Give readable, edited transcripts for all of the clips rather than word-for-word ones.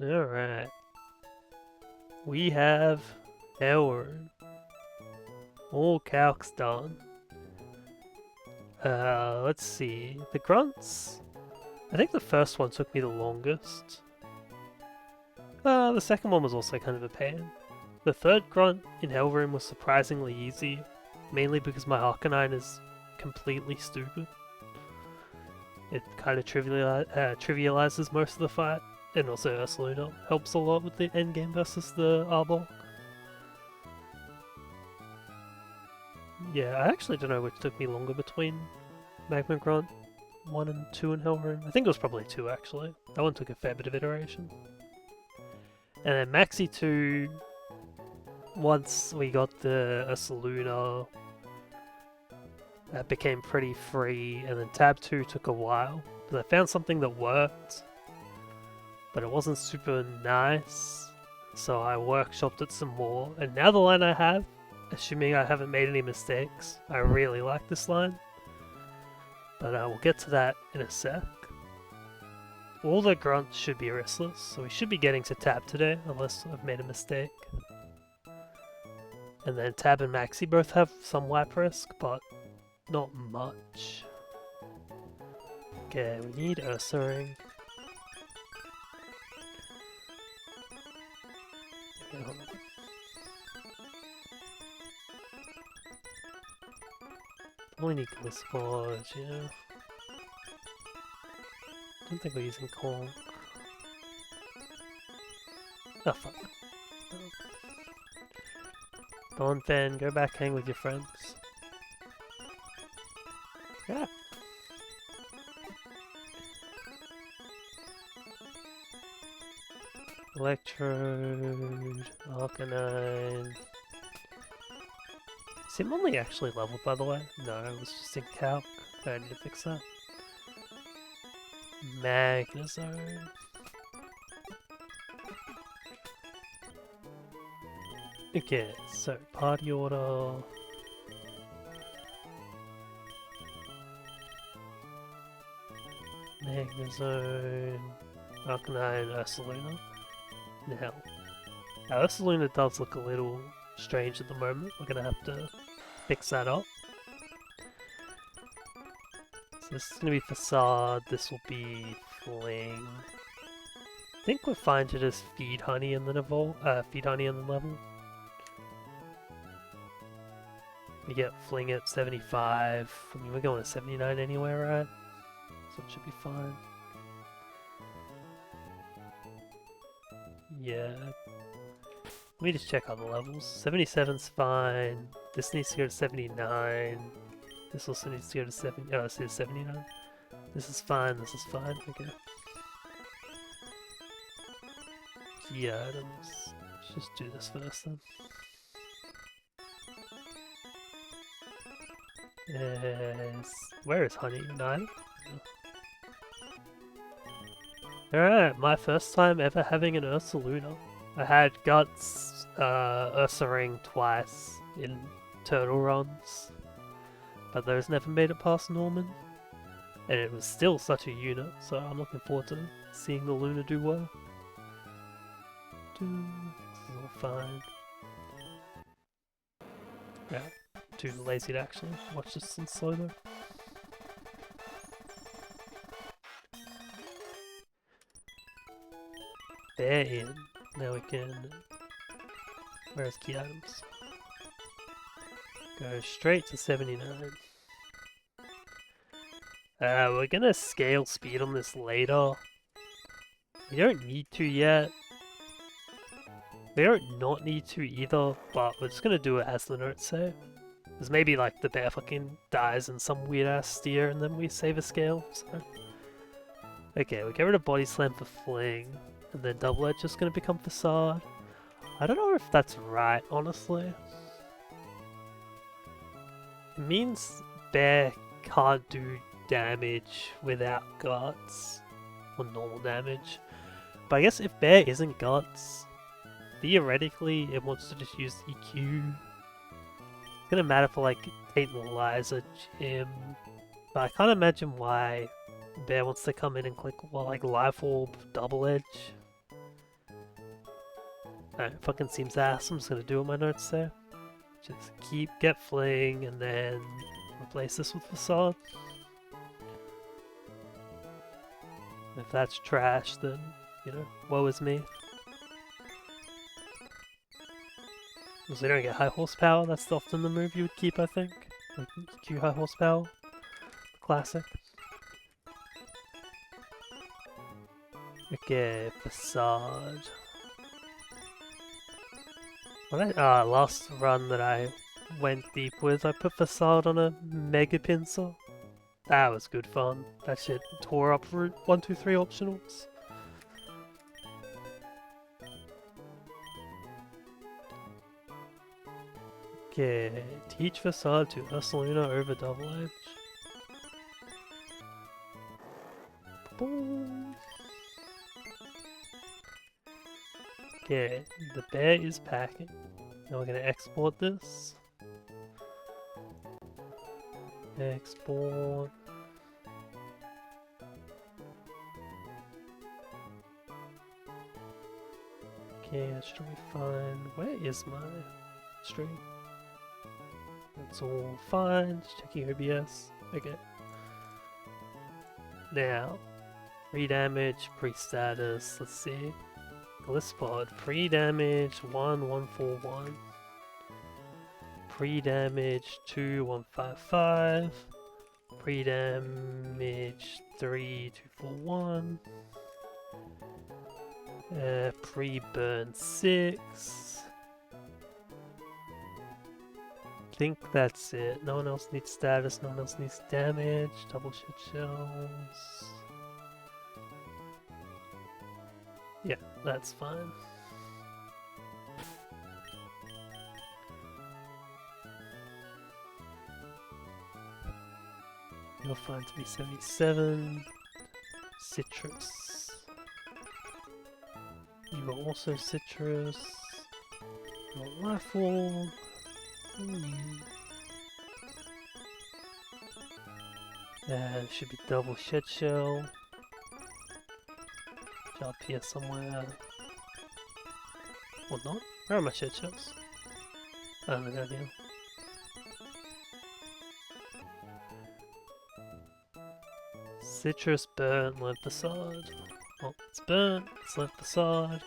Alright. We have Elwood. All calcs done. Let's see. The grunts. I think the first one took me the longest. The second one was also kind of a pain. The third grunt in Hellroom was surprisingly easy, mainly because my Arcanine is completely stupid. It kind of trivializes most of the fight, and also Ursaluna helps a lot with the endgame versus the Arbok. Yeah, I actually don't know which took me longer between Magma Grunt 1 and 2 in Hellroom. I think it was probably 2 actually. That one took a fair bit of iteration. And then Maxie 2, once we got the Ursaluna, that became pretty free, and then Tab 2 took a while. But I found something that worked, but it wasn't super nice, so I workshopped it some more. And now the line I have, assuming I haven't made any mistakes, I really like this line. But we'll get to that in a sec. All the grunts should be riskless, so we should be getting to Tab today, unless I've made a mistake. And then Tab and Maxie both have some wipe risk, but not much. Okay, we need Ursaring. Okay, hold on. Only need Gliscor, yeah. Don't think we're using Conk. Oh fuck. Go on, Fan, go back hang with your friends. Yeah. Electrode, Arcanine. Is him only actually leveled, by the way? No, it was just in calc. I need to fix that. Magnezone. Okay, so party order. Magnezone, Arcanine, Ursaluna. Now, Ursaluna does look a little strange at the moment. We're gonna have to fix that up. So this is gonna be Facade, this will be Flayn. I think we're fine to just feed Honey and then feed Honey and then level. We get Fling at 75. I mean, we're going to 79 anyway, right? So it should be fine. Yeah. Let me just check other levels. 77's fine. This needs to go to 79. This also needs to go to 79. This is fine, this is fine. Okay. Key items. Let's just do this first then. Yes. Where is Honey? 9? Alright, my first time ever having an Ursaluna. I had Guts, Ursaring twice in turtle runs, but those never made it past Norman. And it was still such a unit, so I'm looking forward to seeing the Luna do well. This is all fine. Yeah. Too lazy to actually watch this in slow though. They're in. Now we can... Where's key items? Go straight to 79. We're gonna scale speed on this later. We don't need to yet. We don't not need to either, but we're just gonna do it as the notes say. Because maybe like the bear fucking dies in some weird ass steer and then we save a scale, so. Okay, we get rid of Body Slam for Fling, and then Double Edge is gonna become Facade. I don't know if that's right, honestly. It means Bear can't do damage without Guts, or normal damage. But I guess if Bear isn't Guts, theoretically it wants to just use EQ. It's gonna matter for like Tate and Liza Gym, but I can't imagine why Bear wants to come in and click like Life Orb Double Edge. Alright, fucking seems ass. I'm just gonna do what my notes say. Just get Flayn and then replace this with Facade. If that's trash, then, you know, woe is me. Because they don't get high horsepower, that's often the move you would keep, I think. Like, Q high horsepower. Classic. Okay, Facade. Last run that I went deep with, I put Facade on a Mega Pincer. That was good fun. That shit tore up Route 1, 2, 3 optionals. Okay, teach Facade to Ursaluna over Double Edge. Boom. Okay, the bear is packing. Now we're going to export this. Export. Okay, that should be fine. Where is my stream? It's all fine. Just checking OBS. Okay. Now, pre-damage, pre-status. Let's see. List pod. Pre-damage 1141. Pre-damage 2155. Pre-damage 3241. Pre-burn 6. Think that's it. No one else needs status, no one else needs damage. Double shit shells. Yeah, that's fine. You'll find to be 77. Citrus. You are also citrus. Your rifle. Should be double shed shell. Up here somewhere. Or not? Where are my shed shells? Oh, they're down here. Citrus, burnt, lead facade. Well, it's burnt, it's lead facade.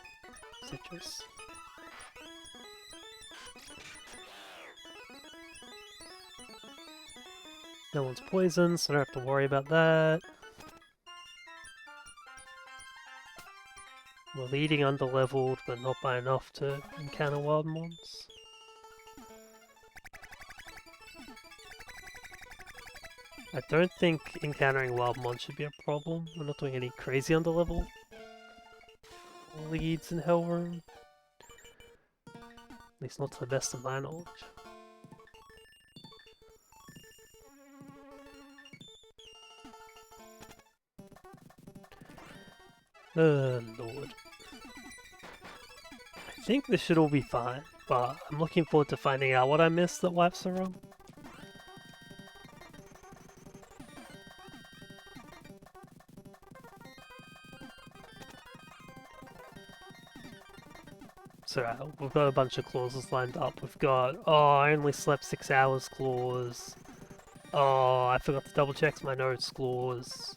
Citrus. No one's poisoned, so I don't have to worry about that. We're leading underleveled, but not by enough to encounter wild mons. I don't think encountering wild mons should be a problem. We're not doing any crazy underlevel leads in Hellroom. At least not to the best of my knowledge. Lord. I think this should all be fine, but I'm looking forward to finding out what I missed that wipes the run. So we've got a bunch of clauses lined up. We've got, oh, I only slept 6 hours clause. Oh, I forgot to double check my notes clause.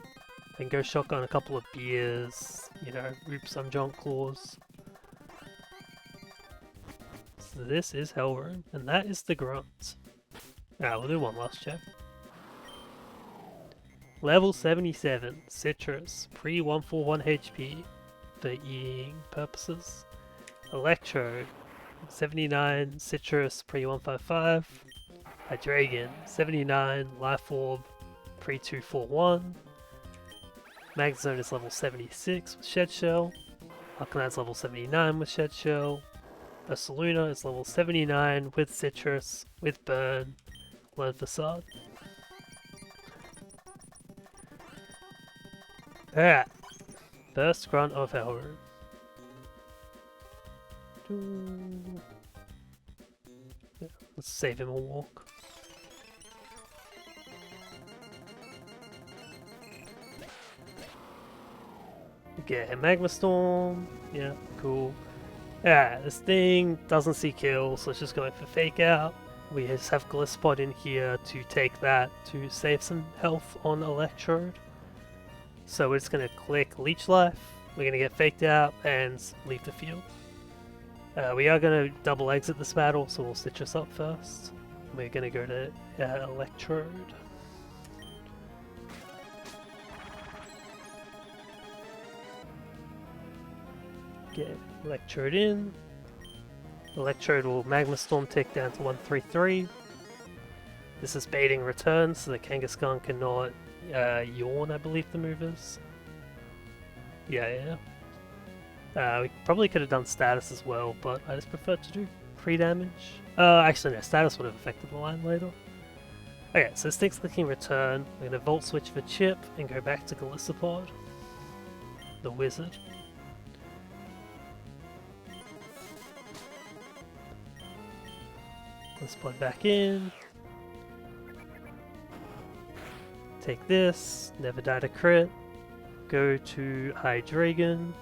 Then go shotgun a couple of beers, you know, oops, I'm drunk clause. So this is Hellroom, and that is the grunt. Alright, we'll do one last check. Level 77, Citrus, pre-141 HP for E-ing purposes. Electro, 79, Citrus, pre-155. Hydreigon, 79, Life Orb, pre-241. Magzone is level 76 with Shed Shell. Arcanite's level 79 with Shed Shell. Ursaluna is level 79 with Citrus, with Burn, Learn Facade. Alright. First grunt of Hellroom. Let's save him a walk. Okay, Magma Storm. Yeah, cool. Yeah, this thing doesn't see kill, so it's just going for Fake Out. We just have Glisspot in here to take that to save some health on Electrode. So we're just going to click Leech Life. We're going to get Faked Out and leave the field. We are going to double exit this battle, so we'll stitch us up first. We're going to go to Electrode. Get Electrode in. Electrode will Magma Storm tick down to 133. This is baiting return, so the Kangaskhan cannot yawn, I believe the move is. Yeah. We probably could have done status as well, but I just prefer to do pre-damage. Actually no, status would have affected the line later. Okay, so stick clicking return. We're going to Volt Switch for Chip and go back to Glisspot, the wizard. Let's plug back in. Take this, never die to crit. Go to High Dragon.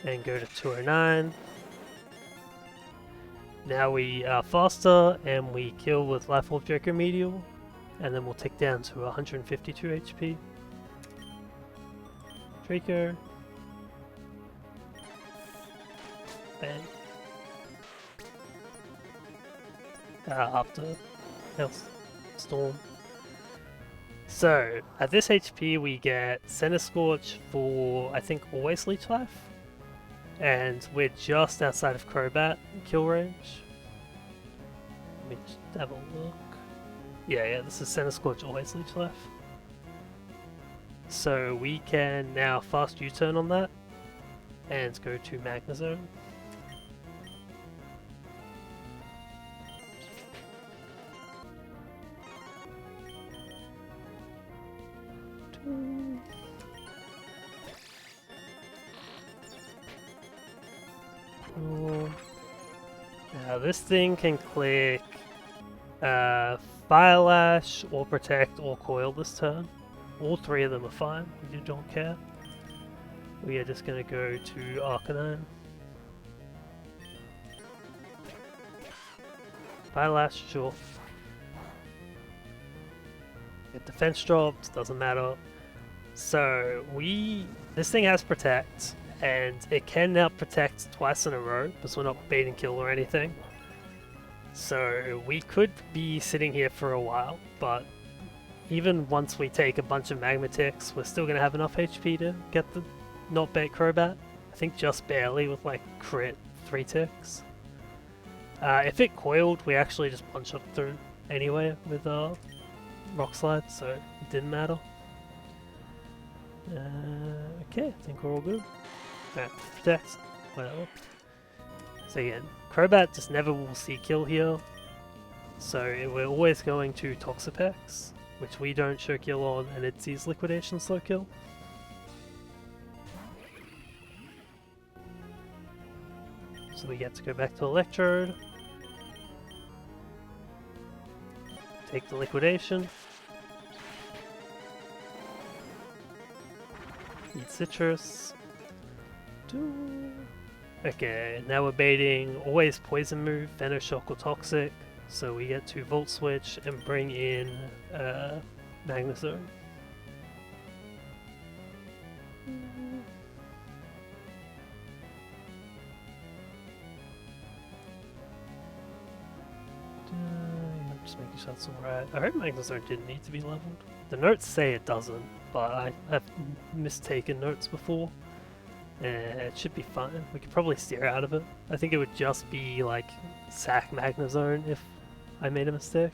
And go to 209. Now we are faster and we kill with Life Orb Joker Medial. And then we'll tick down to 152 HP. Draco. Bang. After Health Storm. So, at this HP we get Center Scorch for, I think, always Leech Life. And we're just outside of Crobat kill range. Let me just have a look. Yeah, this is Center Scorch, always Leech Life. So we can now fast U-turn on that and go to Magnezone. Now this thing can click Fire Lash or Protect or Coil this turn. All three of them are fine, you don't care. We are just going to go to Arcanine. Fire Lash, sure. Get defense drops, doesn't matter. So this thing has Protect, and it can now Protect twice in a row, because we're not bait and kill or anything. So we could be sitting here for a while, but even once we take a bunch of Magma ticks, we're still going to have enough HP to get the not bait Crobat. I think just barely with like crit 3 ticks. If it coiled, we actually just punch up through anyway with Rock Slide, so it didn't matter. Okay, I think we're all good. Protect, whatever. So again, Crobat just never will see kill here. So we're always going to Toxapex, which we don't show kill on, and it sees Liquidation slow kill. So we get to go back to Electrode. Take the Liquidation. Eat Citrus. Okay, now we're baiting always Poison move, Venoshock or Toxic. So we get to Volt Switch and bring in Magnezone. Just making sure that's alright. I hope Magnezone didn't need to be leveled. The notes say it doesn't, but I have mistaken notes before. It should be fine. We could probably steer out of it. I think it would just be like sack Magnezone if I made a mistake.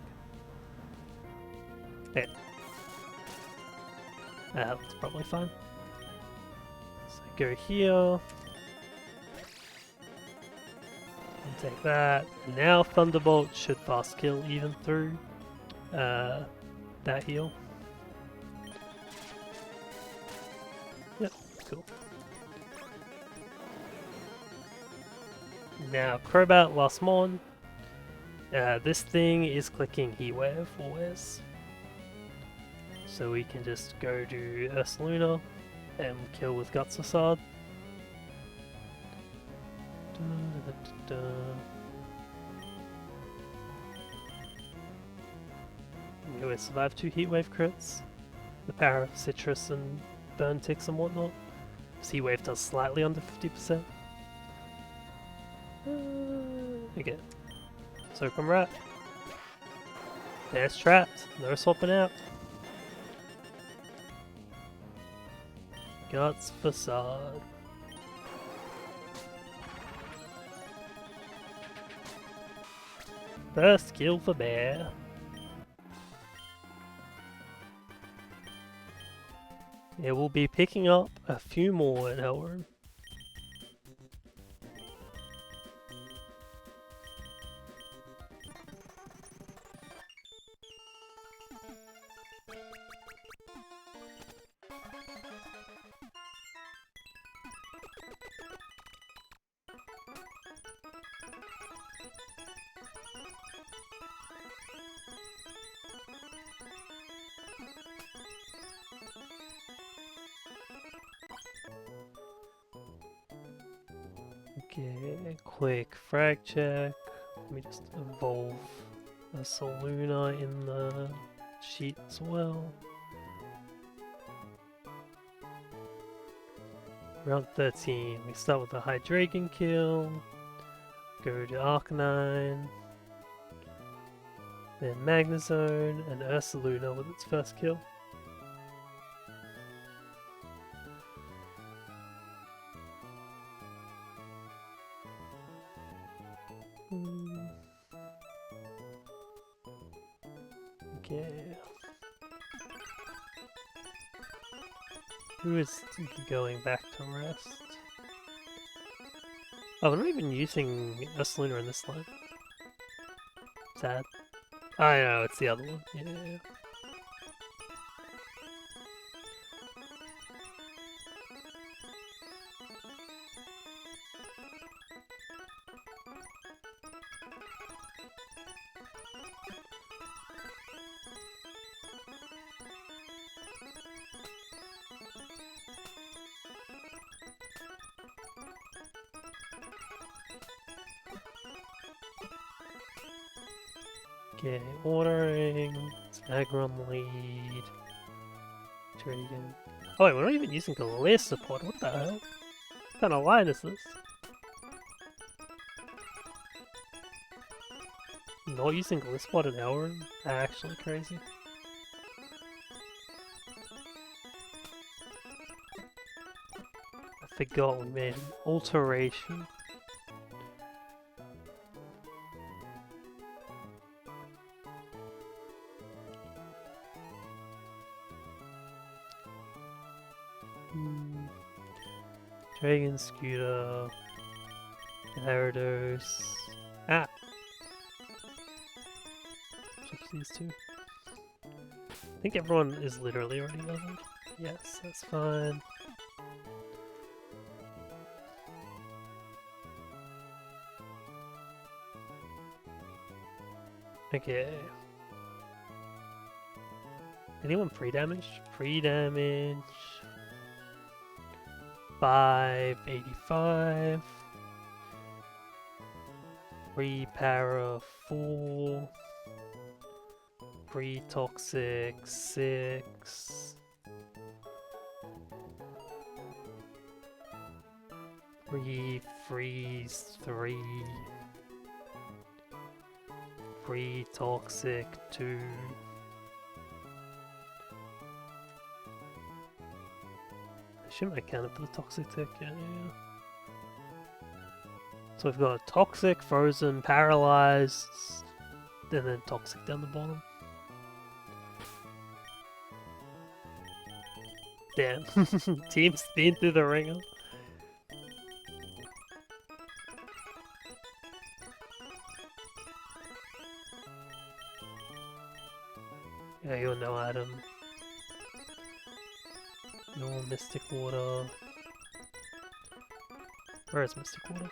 Yeah. That's probably fine. So go here. And take that. Now Thunderbolt should fast kill even through that heal. Yep, cool. Now, Crobat last mon. This thing is clicking Heatwave always. So we can just go to Ursaluna and kill with Guts Facade. We survived 2 Heatwave crits. The power of Citrus and Burn Ticks and whatnot. Heatwave does slightly under 50%. Okay. So come right. There's trapped. No swapping out. Guts Facade. First kill for Bear. Yeah, we'll be picking up a few more in Elrond. Okay, quick frag check. Let me just evolve a Saluna in the sheet as well. Round 13, we start with a Hydreigon kill, go to Arcanine, then Magnezone, and Ursaluna with its first kill. Okay. Who is going back to rest? Oh, we're not even using Ursaluna in this line. Sad. I know, it's the other one. Yeah. Okay, ordering. Snagron lead. Dragon. Oh wait, we're not even using Galea support. What the hell? What kind of line is this? Not using Glisspot in Elrond? Actually crazy. I forgot we made an alteration. Dragon Scooter, Gyarados. Ah! Switch these two. I think everyone is literally already leveled. Yes, that's fine. Okay. Anyone pre-damage? Pre-damage. 585. 3 para 4. 3 toxic 6. 3 freeze 3. 3 toxic 2. Shouldn't I count it for the toxic tick? Yeah. So we've got toxic, frozen, paralyzed, and then toxic down the bottom. Damn. Team's been through the ringer. Yeah, you're no item. No Mystic Water. Where is Mystic Water?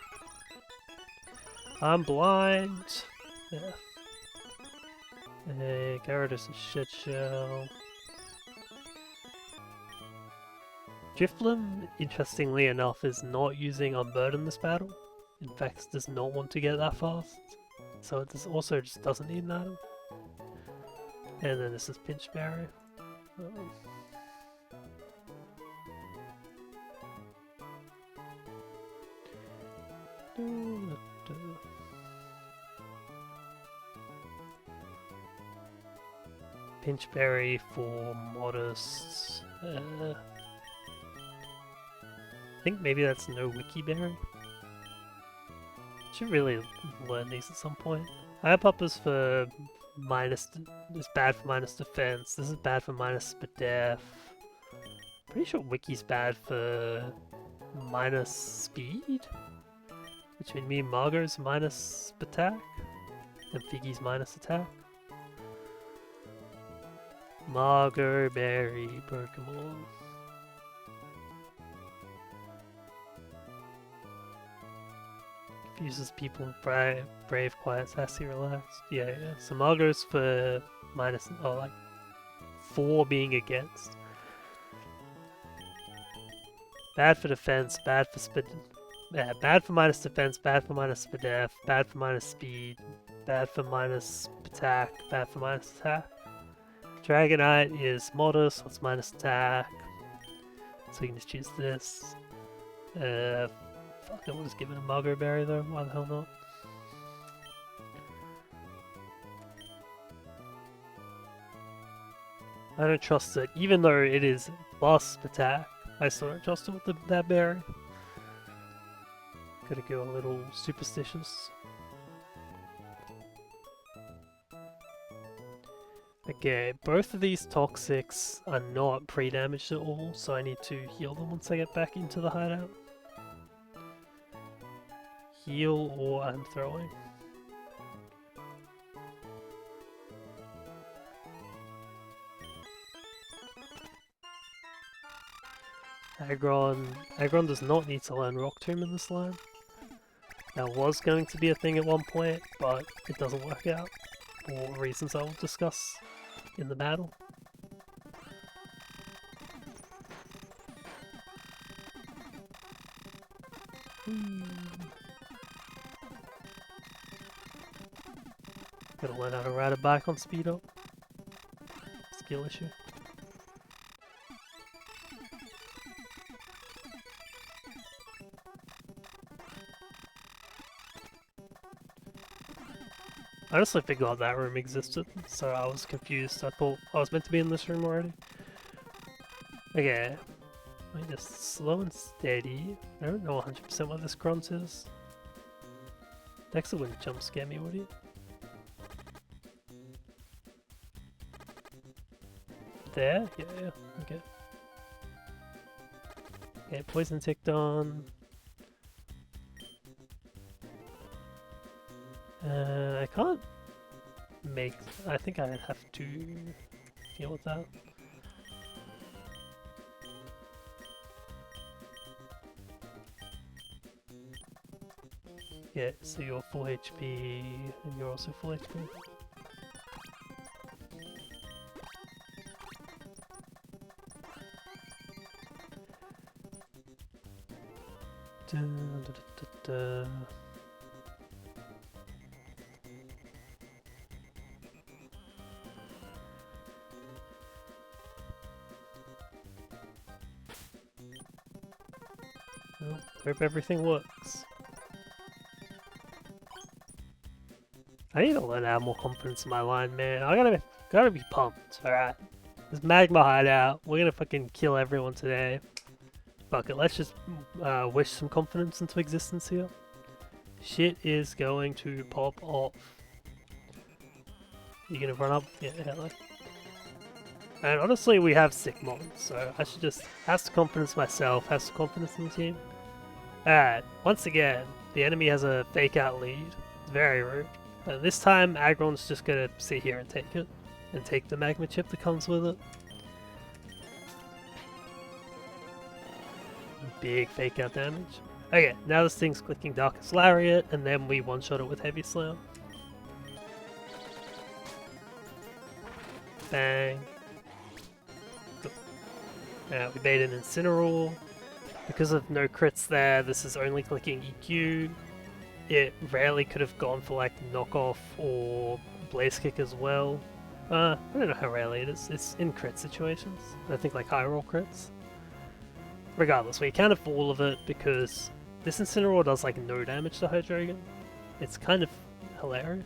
I'm blind! Yeah. Hey, Gyarados is shit shell. Drifblim, interestingly enough, is not using Unburden this battle. In fact, does not want to get that fast. So it also just doesn't need an item. And then this is Pinch Berry. Pinch Berry for Modest. I think maybe that's no Wiki Berry. Should really learn these at some point. Higher Poppers for minus is bad for minus defense. This is bad for minus def. Pretty sure Wiki's bad for minus speed, which would mean Margot's minus attack and Figgy's minus attack. Margot Berry Pokemon. Confuses people in brave, quiet, sassy, relaxed. Yeah. So Margot's for minus, like 4 being against. Bad for defense, bad for speed. Yeah, bad for minus defense, bad for minus def, bad for minus speed, bad for minus attack, bad for minus attack. Dragonite is modest, what's minus attack? So you can just choose this. Fuck, I was given a Margot Berry though, why the hell not? I don't trust it, even though it is plus attack. I still don't trust it with that berry. Gotta go a little superstitious. Okay, both of these toxics are not pre-damaged at all, so I need to heal them once I get back into the hideout. Heal or I'm throwing. Aggron does not need to learn Rock Tomb in this line. That was going to be a thing at one point, but it doesn't work out for reasons I will discuss in the battle. Gotta learn how to ride a bike on speed up. Skill issue. I honestly forgot that room existed, so I was confused. I thought I was meant to be in this room already. Okay. Wait, just slow and steady. I don't know 100% what this grunt is. Dexter wouldn't jump scare me, would he? There? Yeah, okay. Okay, poison ticked on. I can't make... I think I have to deal with that. Yeah, so you're full HP, and you're also full HP. Dun, dun, dun, dun, dun. Well, hope everything works. I need to learn to have more confidence in my line, man. I gotta be pumped, alright? This Magma hideout, we're gonna fucking kill everyone today. Fuck it, let's just wish some confidence into existence here. Shit is going to pop off. You gonna run up? Yeah, hello. And honestly, we have sick mons, so I should just have some confidence myself, have some confidence in the team. Alright, once again, the enemy has a fake out lead. It's very rude. This time, Aggron's just gonna sit here and take it. And take the magma chip that comes with it. Big fake out damage. Okay, now this thing's clicking Darkest Lariat, and then we one-shot it with Heavy Slam. Bang. Cool. Now we made an Incineroar. Because of no crits there, this is only clicking EQ. It rarely could have gone for like knockoff or blaze kick as well. I don't know how rarely it is. It's in crit situations. I think like high roll crits. Regardless, we accounted for all of it because this Incineroar does like no damage to Hydreigon. It's kind of hilarious.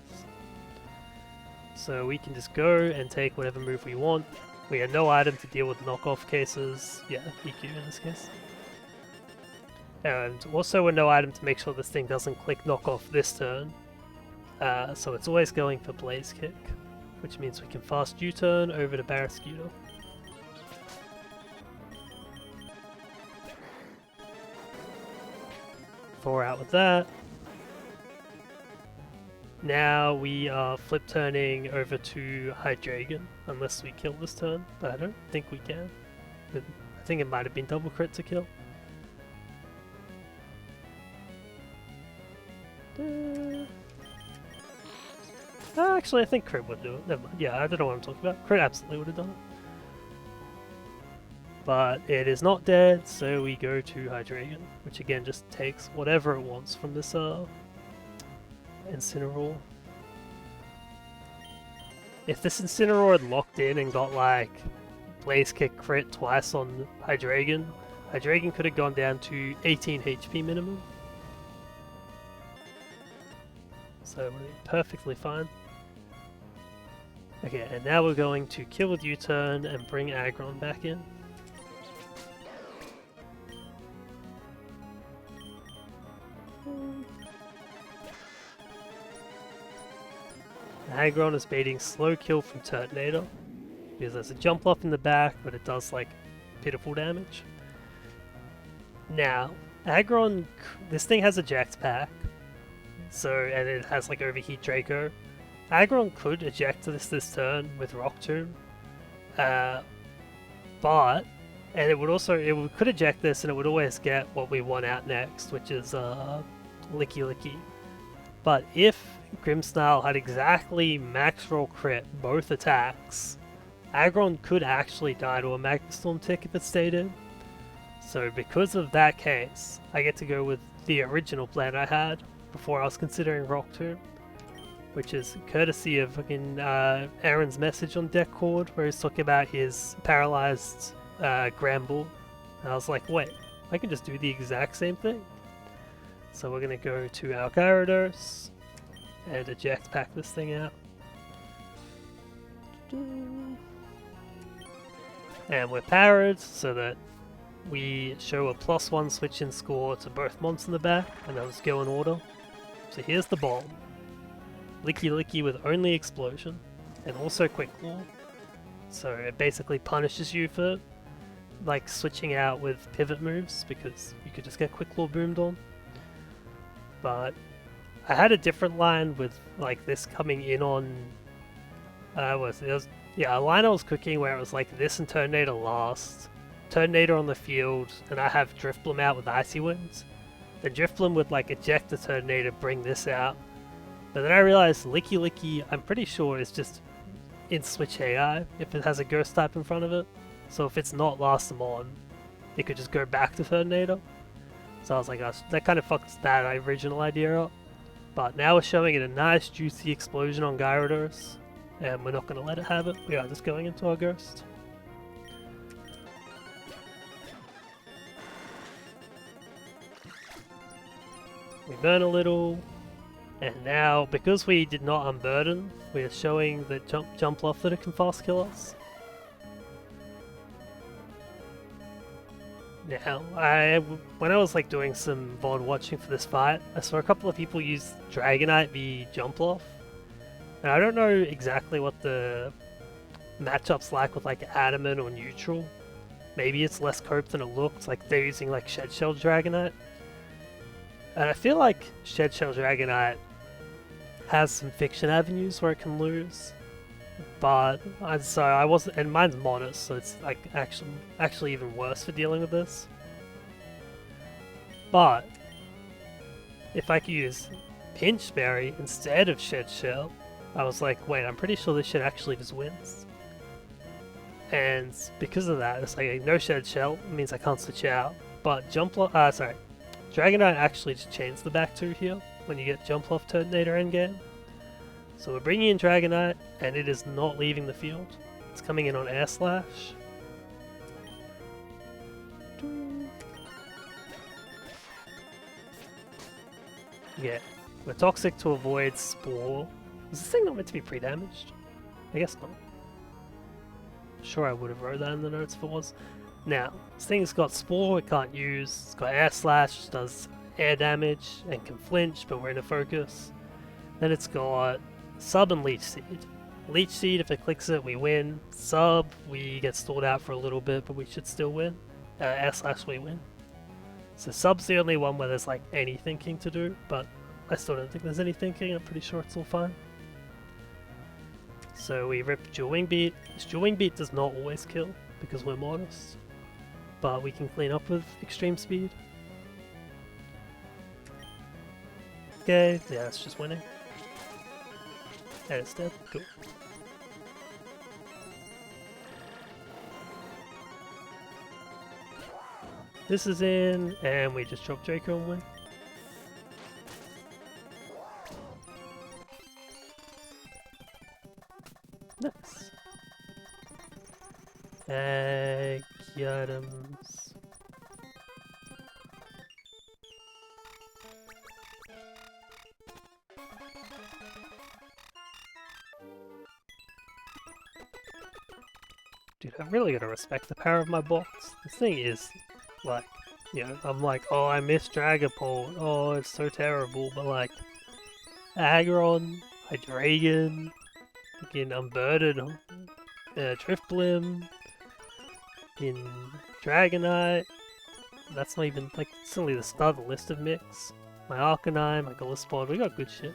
So we can just go and take whatever move we want. We have no item to deal with knockoff cases. Yeah, EQ in this case. And also no item to make sure this thing doesn't click knockoff this turn. So it's always going for Blaze Kick, which means we can fast U-turn over to Barrascuda. Four out with that. Now we are flip turning over to Hydreigon, unless we kill this turn, but I don't think we can. I think it might have been double crit to kill. Actually, I think crit would do it. Never mind. Yeah, I don't know what I'm talking about. Crit absolutely would have done it. But it is not dead, so we go to Hydreigon, which again just takes whatever it wants from this Incineroar. If this Incineroar had locked in and got like Blaze Kick crit twice on Hydreigon, Hydreigon could have gone down to 18 HP minimum. So it would be perfectly fine. Okay, and now we're going to kill with U-turn and bring Aggron back in. Aggron is baiting slow kill from Turtonator because there's a jump off in the back, but it does like pitiful damage. Now, Aggron, this thing has a Jax pack, so and it has like Overheat Draco. Aggron could eject this turn with Rock Tomb, but and it would also could eject this and it would always get what we want out next, which is Licky Licky. But if Grimmsnarl had exactly max roll crit both attacks, Aggron could actually die to a Magma Storm tick if it stayed in. So because of that case, I get to go with the original plan I had before I was considering Rock Tomb, which is courtesy of fucking Aaron's message on Deckcord where he's talking about his paralyzed Gramble. And I was like, wait, I can just do the exact same thing. So we're going to go to our Gyarados and eject pack this thing out. And we're powered so that we show a +1 switch in score to both mons in the back, and they'll just go in order. So here's the bomb. Licky Licky with only Explosion, and also Quick Claw. So it basically punishes you for like switching out with pivot moves, because you could just get Quick Claw boomed on. But I had a different line with like this coming in on a line I was cooking where it was like this and Turtonator last, Turtonator on the field, and I have Drifblim out with Icy Winds. The Drifblim would like eject the Turtonator, bring this out. But then I realized Licky Licky, I'm pretty sure is just in Switch AI if it has a Ghost type in front of it. So if it's not last on, it could just go back to Turtonator. So I was like, gosh, that kind of fucks that original idea up. But now we're showing it a nice juicy explosion on Gyarados, and we're not going to let it have it. We are just going into our Ghost. We burn a little, and now because we did not unburden, we are showing the jump off that it can fast kill us. Now, when I was like doing some VOD watching for this fight, I saw a couple of people use Dragonite v Jumpluff, and I don't know exactly what the matchup's like with like Adamant or Neutral. Maybe it's less cope than it looks, like they're using like Shed Shell Dragonite. And I feel like Shed Shell Dragonite has some fiction avenues where it can lose. But so I wasn't, and mine's modest, so it's like actually even worse for dealing with this. But if I could use Pinch Berry instead of Shed Shell, I was like, wait, I'm pretty sure this shit actually just wins. And because of that, it's like no Shed Shell means I can't switch out. But Dragonite actually just chains the back two here when you get Jump Off Turtonator endgame. So we're bringing in Dragonite, and it is not leaving the field. It's coming in on Air Slash. Yeah, we're toxic to avoid Spore. Is this thing not meant to be pre-damaged? I guess not. Sure, I would have wrote that in the notes if it was. Now, this thing's got Spore, it can't use. It's got Air Slash, does air damage and can flinch, but we're in a focus. Then it's got Sub and Leech Seed. Leech Seed, if it clicks it, we win. Sub, we get stalled out for a little bit, but we should still win. Air Slash, we win. So Sub's the only one where there's like any thinking to do, but I still don't think there's any thinking. I'm pretty sure it's all fine. So we rip Dual Wing Beat. This Dual Wing Beat does not always kill because we're modest, but we can clean up with Extreme Speed. Okay, yeah, that's just winning. And it's dead. Cool. This is in, and we just drop Draco and win. Nice. Egg items. Dude, I really gotta respect the power of my box. This thing is, like, you know, I'm like, oh, I miss Dragapult, oh, it's so terrible, but like, Aggron, Hydreigon, fucking Unburdened, Drifblim, in Dragonite, that's not even, like, it's only the start of the list of mix. My Arcanine, my Gliscod, we got good shit.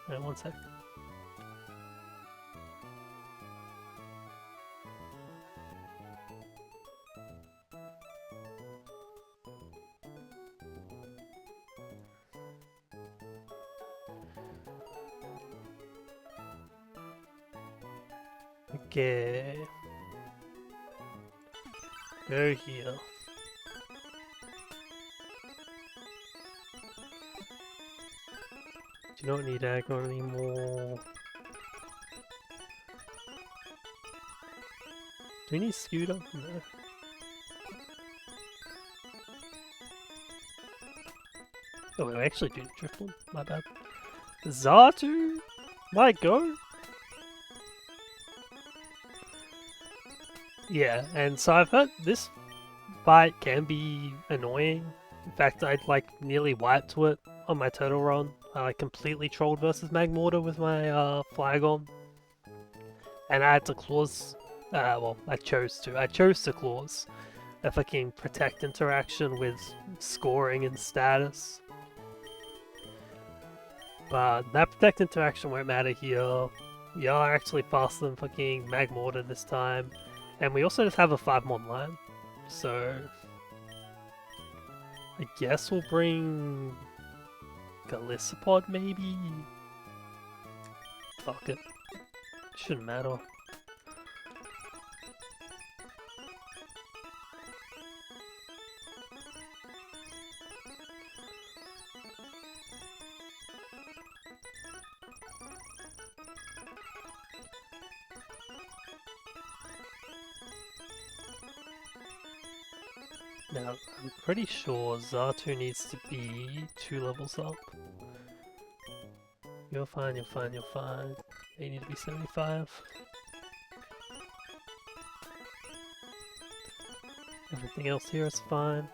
Alright, one sec. Okay. Go here. Do not need Aggron anymore. Do we need Scooter? No. Oh wait, I actually do Drifblim. My bad. Xatu? My go? Yeah, and so I've heard this fight can be annoying. In fact, I'd like nearly wiped to it on my turtle run. I like completely trolled versus Magmortar with my flag on. And I had to clause, well, I chose to clause a fucking protect interaction with scoring and status. But that protect interaction won't matter here. We are actually faster than fucking Magmortar this time. And we also just have a 5-mon line, so I guess we'll bring Gliscod maybe? Fuck it. Shouldn't matter. Now, I'm pretty sure Xatu needs to be 2 levels up. You're fine, you're fine, you're fine. You need to be 75. Everything else here is fine.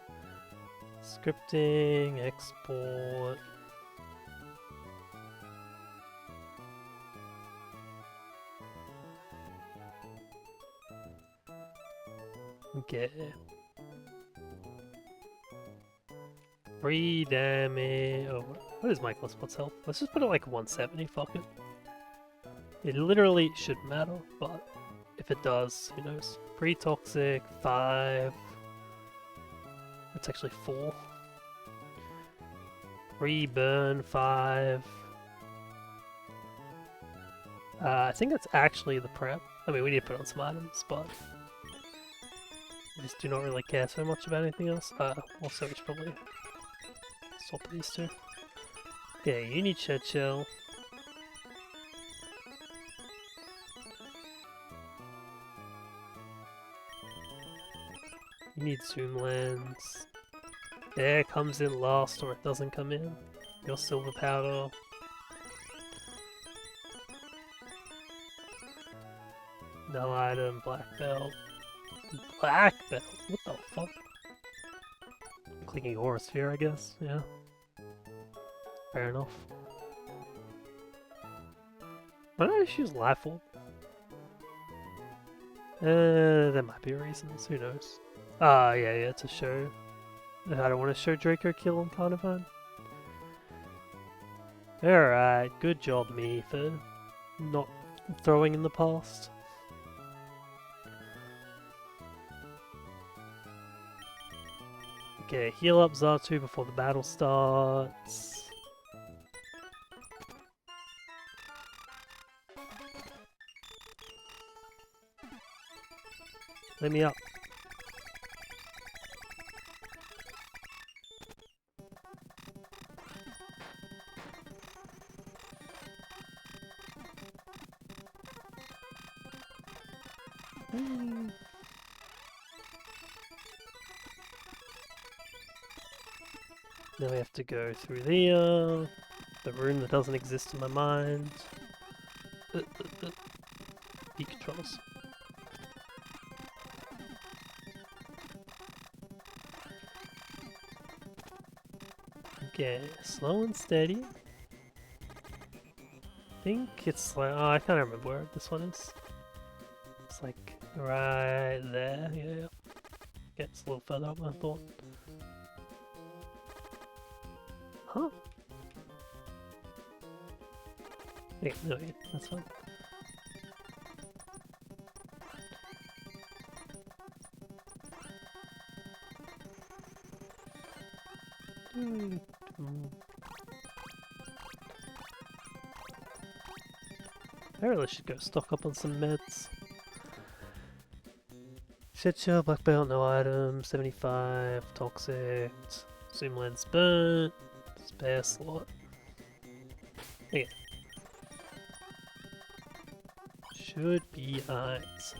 Scripting, export. Okay. Free damage. Oh, what is my Gliscod's health? Let's just put it like 170, fuck it. It literally shouldn't matter, but if it does, who knows. Pre-toxic, 5. It's actually 4. 3 burn, 5. I think that's actually the prep. I mean, we need to put on some items, but I just do not really care so much about anything else. Also, we should probably swap these two. Yeah, you need Shed Shell. You need Zoom Lens. There comes in last, or it doesn't come in. Your Silver Powder. No item, Black Belt. Black Belt? What the fuck? Clicking Aura Sphere, I guess, yeah. Fair enough. Why don't I just use Life Orb? There might be reasons, who knows. Yeah, to show. I don't want to show Draco kill on Carnivine. Alright, good job me for not throwing in the past. Okay, heal up Zatu before the battle starts. Let me up. Now we have to go through the room that doesn't exist in my mind. E controls. Okay, slow and steady. I think it's like, oh, I can't remember where this one is. It's like right there, yeah. Gets a little further up than I thought. Huh? Yeah, no, yeah, that's fine. I really should go stock up on some meds. Shed Shell, Black Belt, no item, 75, Toxic, Zoom Lens burnt, spare slot. Yeah. Should be eyes.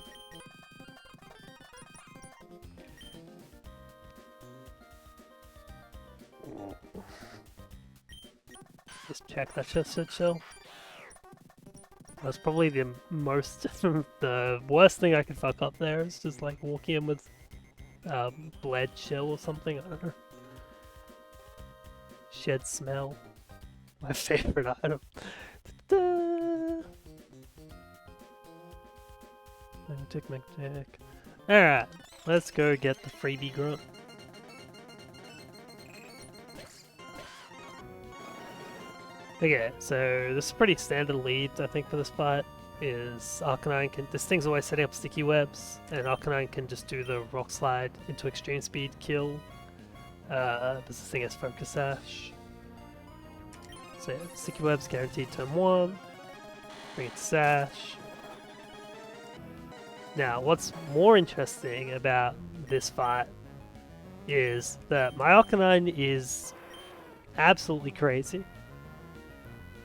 Just check that Shed Shell. That's probably the most, the worst thing I could fuck up there is just like walking in with bled shell or something, I don't know. Shed Smell. My favorite item. Magnetic. Alright, let's go get the freebie grunt. Okay, so this is pretty standard lead, I think, for this fight. Is Arcanine can. This thing's always setting up sticky webs, and Arcanine can just do the rock slide into extreme speed kill. This thing has Focus Sash. So yeah, sticky webs guaranteed turn 1. Bring it to Sash. Now, what's more interesting about this fight is that my Arcanine is absolutely crazy.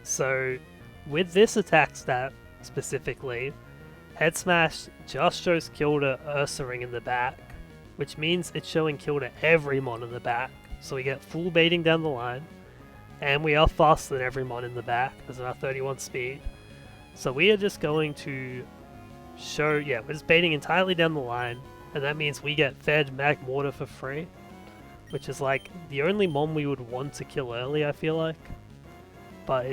So, with this attack stat specifically, Head Smash just shows kill to Ursaring in the back, which means it's showing kill to every mon in the back. So we get full baiting down the line, and we are faster than every mon in the back because of our 31 speed. So we are just going to show, yeah, we're just baiting entirely down the line, and that means we get fed Magmortar for free, which is like the only mon we would want to kill early, I feel like. But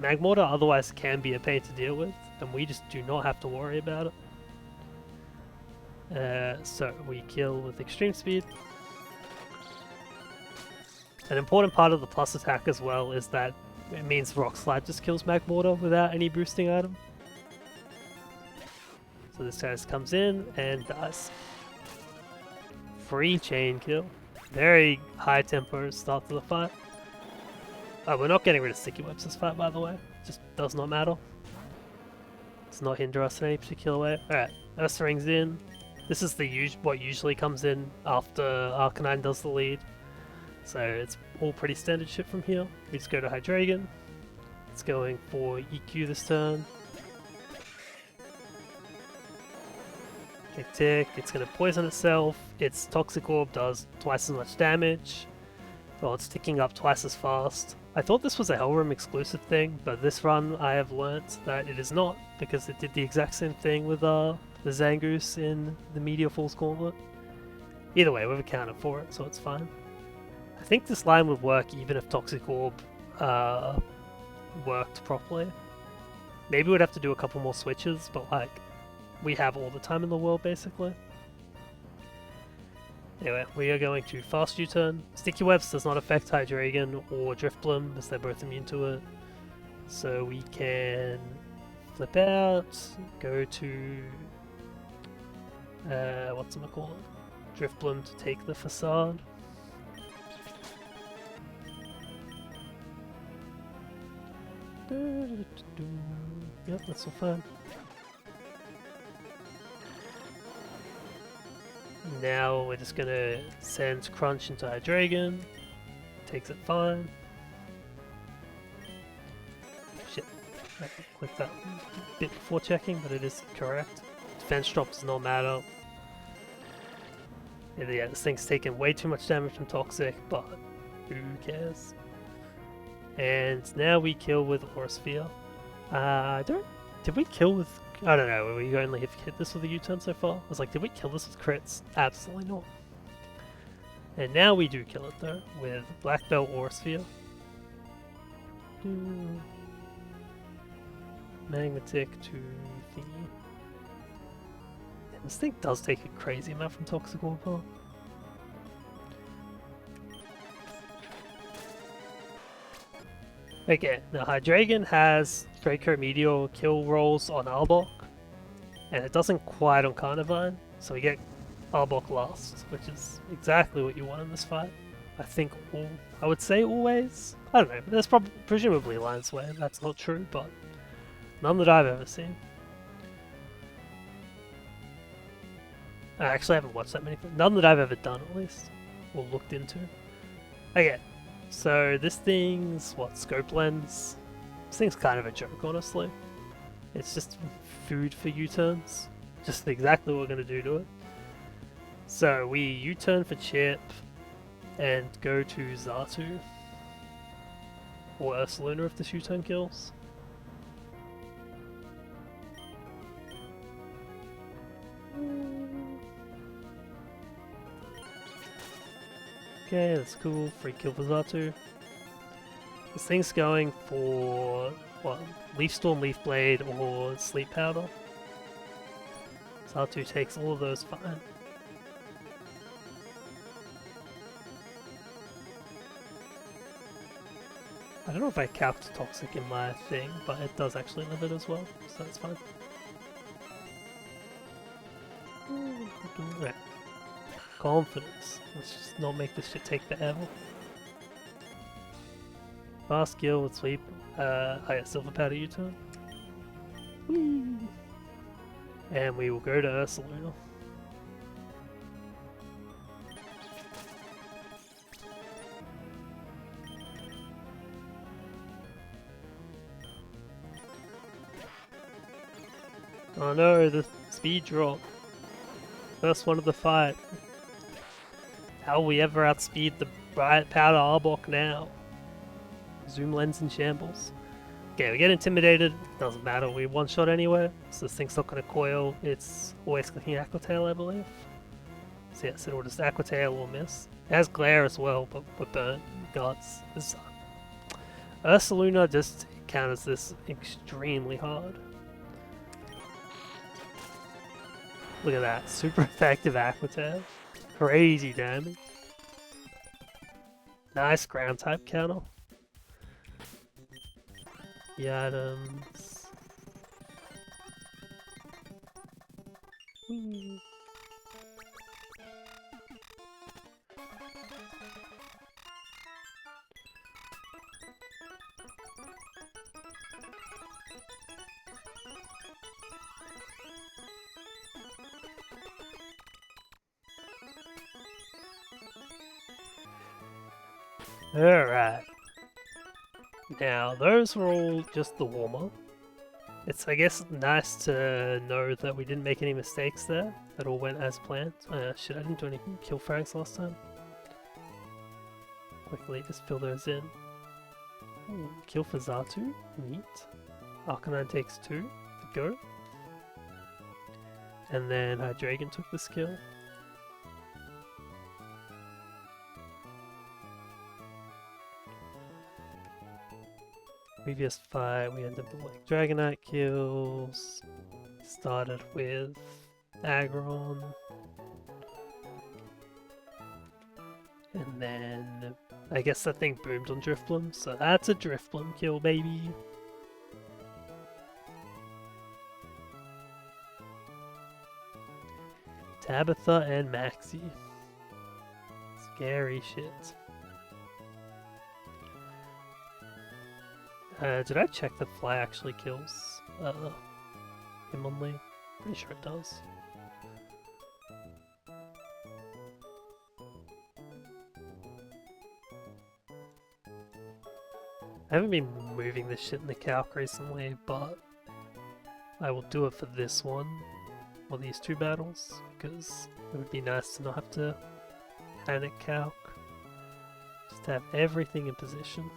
Magmortar otherwise can be a pain to deal with, and we just do not have to worry about it. So we kill with extreme speed. An important part of the plus attack as well is that it means Rock Slide just kills Magmortar without any boosting item. So this guy just comes in and dies. Free chain kill. Very high tempo start to the fight. we're not getting rid of sticky webs this fight, by the way. It just does not matter. Does not hinder us in any particular way. Alright, Ursa Ring's in. This is what usually comes in after Arcanine does the lead. So it's all pretty standard shit from here. We just go to Hydreigon. It's going for EQ this turn. Tick tick, it's going to poison itself. Its Toxic Orb does twice as much damage. Well, it's ticking up twice as fast. I thought this was a Hellroom exclusive thing, but this run I have learnt that it is not, because it did the exact same thing with the Zangoose in the Meteor Falls Gauntlet. Either way, we've accounted for it, so it's fine. I think this line would work even if Toxic Orb worked properly. Maybe we'd have to do a couple more switches, but like, we have all the time in the world basically. Anyway, we are going to fast U-turn. Sticky Webs does not affect Hydreigon or Drifblim as they're both immune to it. So we can flip out, go to whatchamacallit, Drifblim to take the Facade. Yep, that's all fine. Now we're just gonna send Crunch into Hydreigon. Takes it fine. Shit. I clicked that bit before checking, but it is correct. Defense drop does not matter. Yeah, this thing's taken way too much damage from Toxic, but who cares? And now we kill with Aura Sphere. Did we kill with... I don't know, we only have hit this with a U-turn so far. I was like, did we kill this with crits? Absolutely not. And now we do kill it though, with Black Belt Aura Sphere. Magnetic to thingy. And this thing does take a crazy amount from Toxic Orb. Okay, now Hydreigon has Draco Meteor kill rolls on Arbok, and it doesn't quite on Carnivine, so we get Arbok last, which is exactly what you want in this fight. I think I would say always. I don't know, there's presumably lines where that's not true, but none that I've ever seen. I actually haven't watched that many, none that I've ever done at least, or looked into. Okay. So this thing's, scope lens? This thing's kind of a joke, honestly. It's just food for U-turns. Just exactly what we're going to do to it. So we U-turn for Chip and go to Xatu. Or Ursaluna if this U-turn kills. Okay, that's cool. Free kill for Xatu. This thing's going for, Leaf Storm, Leaf Blade, or Sleep Powder. Xatu takes all of those fine. I don't know if I capped Toxic in my thing, but it does actually live it as well, so that's fine. Right. Confidence. Let's just not make this shit take forever. Fast kill with Sweep. Silver Powder U-turn. And we will go to Ursaluna. Oh no, the speed drop. First one of the fight. How will we ever outspeed the Bright Powder Arbok now? Zoom lens in shambles. Okay, we get intimidated. Doesn't matter, we one-shot anyway. So this thing's not going to coil. It's always clicking Aqua Tail, I believe. So yes, it'll just Aqua Tail or miss. It has Glare as well, but we're burnt. Guts. Ursaluna just counters this extremely hard. Look at that, super effective Aqua Tail. Crazy damage. Nice ground type counter. The items. Alright. Now, those were all just the warm-up. It's, I guess, nice to know that we didn't make any mistakes there. That all went as planned. Shit, I didn't do any kill frags last time. Quickly, just fill those in. Ooh, kill for Zatu. Neat. Arcanine takes 2. Go. And then Hydreigon took this kill. Previous fight, we ended up like Dragonite kills. Started with Aggron. And then I guess that thing boomed on Drifblim, so that's a Drifblim kill, baby. Tabitha and Maxie. Scary shit. Did I check that Fly actually kills Hitmonlee? Pretty sure it does. I haven't been moving this shit in the calc recently, but I will do it for this one, or these 2 battles, because it would be nice to not have to panic calc. Just have everything in position.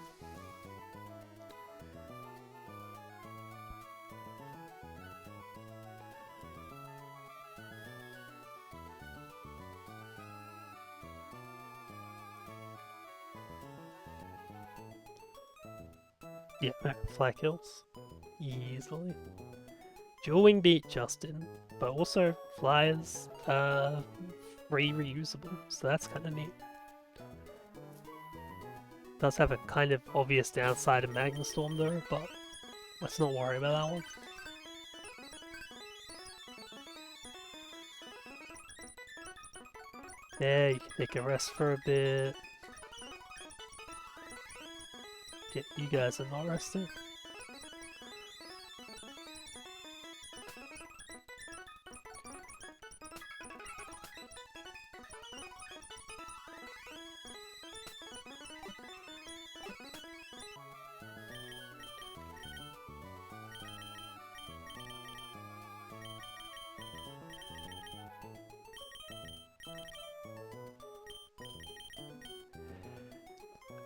Yeah, Fly kills. Easily. Dueling beat Justin, but also Fly is free reusable, so that's kind of neat. Does have a kind of obvious downside of Magma Storm though, but let's not worry about that one. Yeah, you can take a rest for a bit. Yeah, you guys are not resting.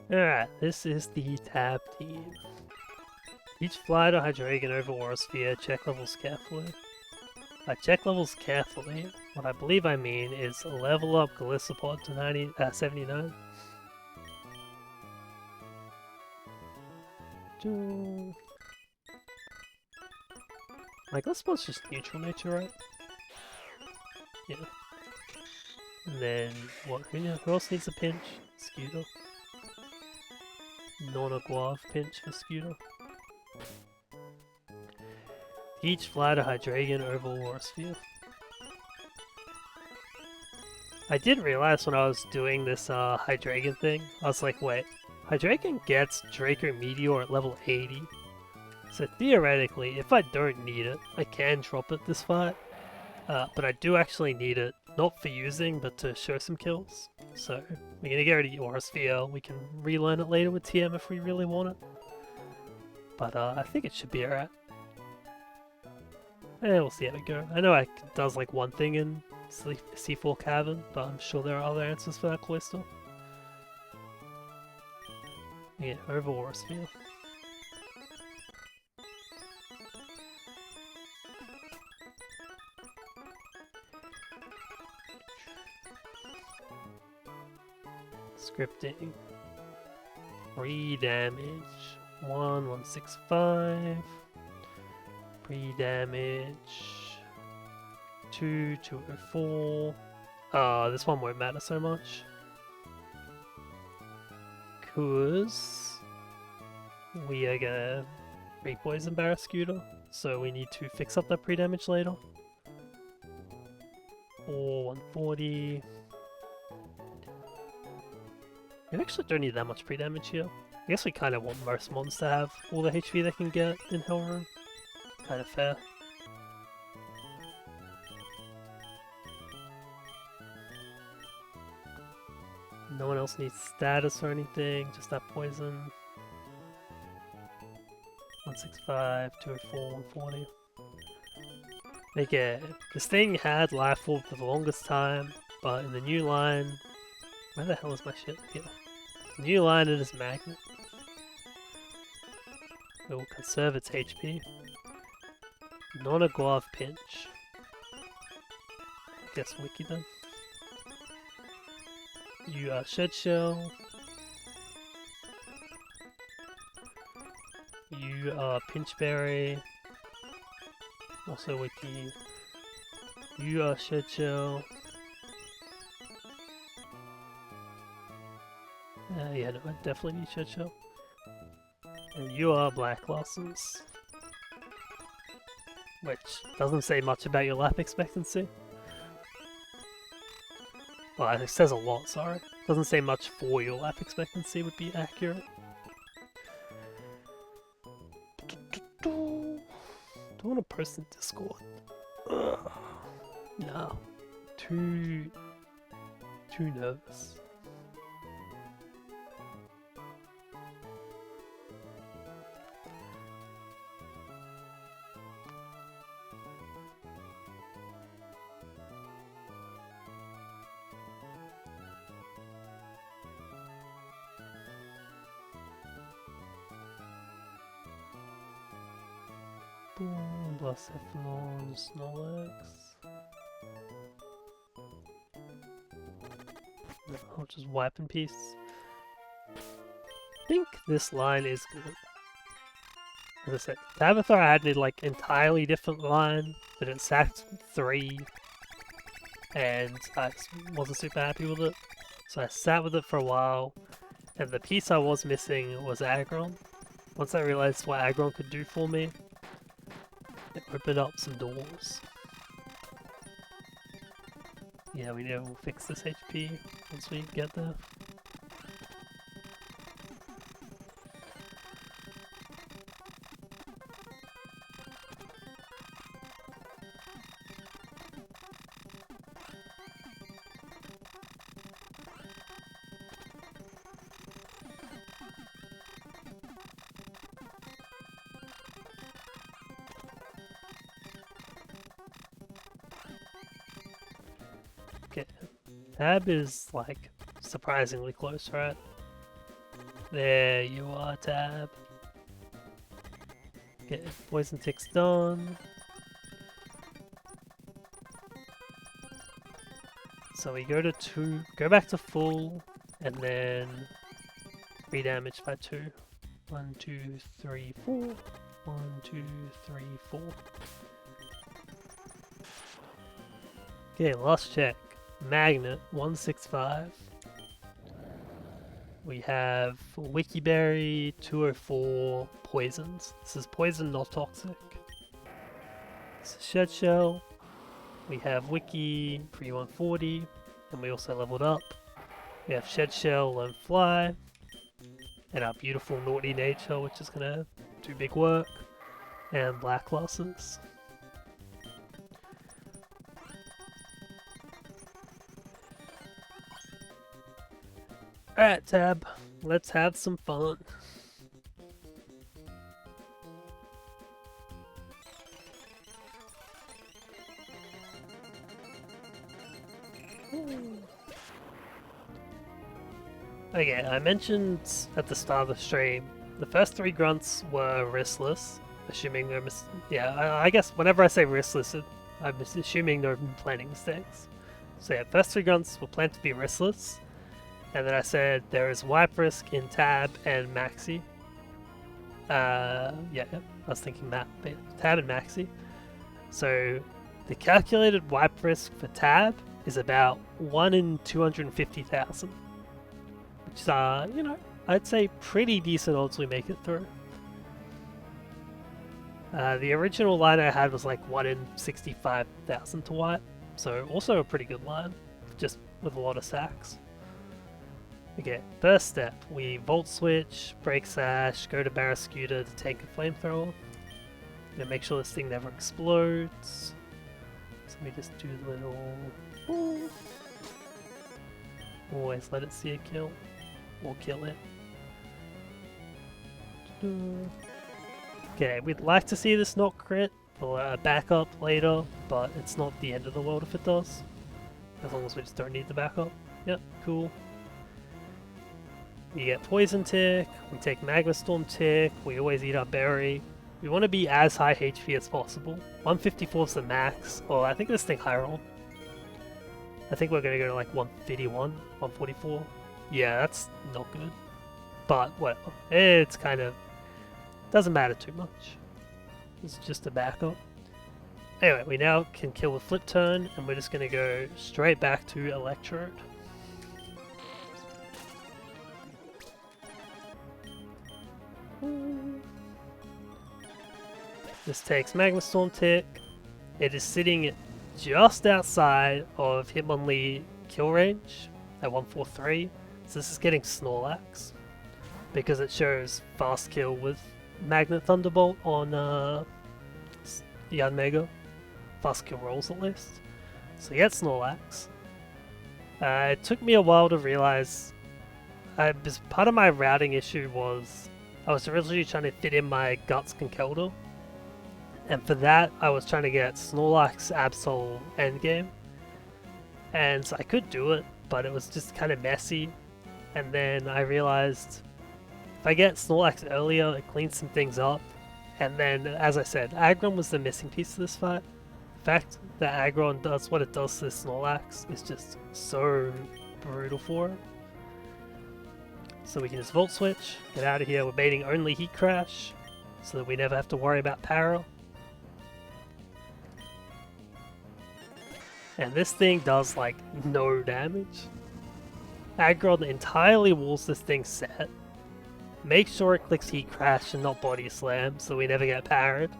Alright, this is the tab team. Each fly to Hydreigon over Aurasphere, check levels carefully. By check levels carefully, what I believe I mean is level up Galissapod to 79. My Galissapod's just neutral nature, right? Yeah. And then, what? Who else needs a pinch? Scooter. Non-Aguave pinch for Scooter. Each fly to Hydreigon over Aurasphere. I did realize when I was doing this Hydreigon thing, I was like, wait, Hydreigon gets Draco Meteor at level 80. So theoretically, if I don't need it, I can drop it this fight. But I do actually need it, not for using, but to show some kills. So, we're gonna get rid of Aurasphere. We can relearn it later with TM if we really want it. But I think it should be alright. We'll see how we go. I know it does like one thing in C4 Cavern, but I'm sure there are other answers for that Cloister. Yeah, over Aurasphere. Scripting. 3 damage. 165. 3 damage. 204. This one won't matter so much. Cause we are gonna re-poison Barrascuda, so we need to fix up that pre-damage later. 140. We actually don't need that much pre-damage here. I guess we kind of want most mons to have all the HP they can get in Hellroom. Kind of fair. No one else needs status or anything, just that poison. 165, 204, 140. Okay, this thing had Life Orb for the longest time, but in the new line... Where the hell is my shit? Here. New line it is Magnet. It will conserve its HP. Not a Guave Pinch. Guess Wiki then. You are Shed Shell. You are Pinchberry. Also Wiki. You are Shed Shell. Yeah, no, I definitely need Shed Shell. And you are Black Losses. Which doesn't say much about your life expectancy. Well, it says a lot, sorry. Doesn't say much for your life expectancy would be accurate. Do I want to post in Discord? Ugh. No. Too nervous. Boom, Blacephalon, Snorlax. No, I'll just wipe in peace. I think this line is good. As I said, Tabitha I had a like entirely different line, but it sacked 3, and I wasn't super happy with it. So I sat with it for a while, and the piece I was missing was Aggron. Once I realized what Aggron could do for me, it opened up some doors. Yeah, we know we'll fix this HP once we get there. Okay, Tab is like surprisingly close, right? There you are, Tab. Okay, Poison Tick's done. So we go to 2, go back to full, and then redamage by 2. 1, 2, 3, 4. 1, 2, 3, 4. Okay, last check. Magnet 165. We have Wikiberry 204 poisons. This is poison, not toxic. This is Shed Shell. We have Wiki pre 140, and we also leveled up. We have Shed Shell and Fly, and our beautiful Naughty Nature, which is gonna do big work, and Black Losses. Alright, Tab, let's have some fun. Okay, I mentioned at the start of the stream, the first 3 grunts were riskless, assuming they're I guess whenever I say riskless, I'm assuming there are planning mistakes. So yeah, first 3 grunts were planned to be riskless. And then I said there is wipe risk in Tab and Maxie. I was thinking that, but Tab and Maxie. So the calculated wipe risk for Tab is about 1 in 250,000. Which is, I'd say pretty decent odds we make it through. The original line I had was like 1 in 65,000 to wipe. So also a pretty good line, just with a lot of sacks. Okay, first step, we Volt Switch, Break Sash, go to Barrascuda to take a Flamethrower. Make sure this thing never explodes. So we just do a little... Always let it see a kill. Or kill it. Okay, we'd like to see this not crit or a backup later, but it's not the end of the world if it does. As long as we just don't need the backup. Yep, cool. We get Poison Tick, we take Magma Storm Tick, we always eat our berry. We want to be as high HP as possible. 154 is the max. Oh, I think this thing high roll. I think we're going to go to like 151, 144. Yeah, that's not good. But whatever. It's kind of... doesn't matter too much. It's just a backup. Anyway, we now can kill the flip turn, and we're just going to go straight back to Electrode. This takes Magma Storm Tick. It is sitting just outside of Hitmonlee kill range at 143. So this is getting Snorlax because it shows fast kill with Magnet Thunderbolt on Yanmega. Fast kill rolls at least. So you get Snorlax. It took me a while to realize. Part of my routing issue was I was originally trying to fit in my Guts Conkeldurr. And for that, I was trying to get Snorlax Absol endgame. And so I could do it, but it was just kind of messy. And then I realized if I get Snorlax earlier, it cleans some things up. And then, as I said, Aggron was the missing piece of this fight. The fact that Aggron does what it does to Snorlax is just so brutal for it. So we can just Volt Switch, get out of here. We're baiting only Heat Crash, so that we never have to worry about Para. And this thing does like no damage. Aggron entirely walls this thing set. Make sure it clicks Heat Crash and not Body Slam so we never get parried.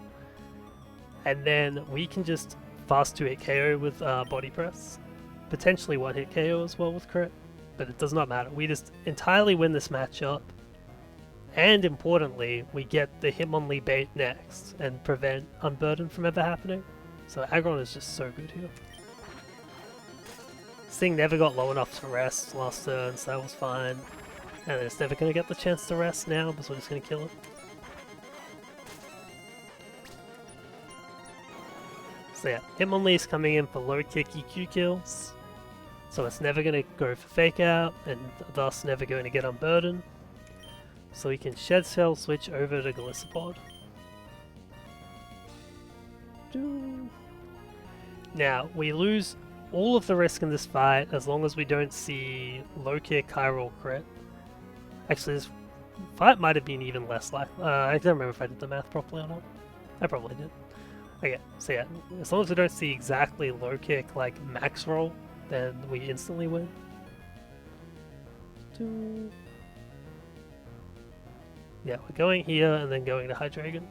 And then we can just fast 2-hit KO with Body Press. Potentially 1-hit KO as well with crit. But it does not matter. We just entirely win this matchup. And importantly, we get the Hitmonlee bait next and prevent Unburden from ever happening. So Aggron is just so good here. This thing never got low enough to rest last turn, so that was fine. And it's never going to get the chance to rest now, because we're just going to kill it. So yeah, Hitmonlee's coming in for low kick EQ kills. So it's never going to go for Fake Out, and thus never going to get Unburden. So we can Shed Shell switch over to Golisopod. Now, we lose all of the risk in this fight as long as we don't see low kick, high roll, crit. Actually, this fight might have been even less likely. I don't remember if I did the math properly or not. I probably did. Okay, so yeah, as long as we don't see exactly low kick like max roll, then we instantly win. Yeah, we're going here and then going to Hydreigon.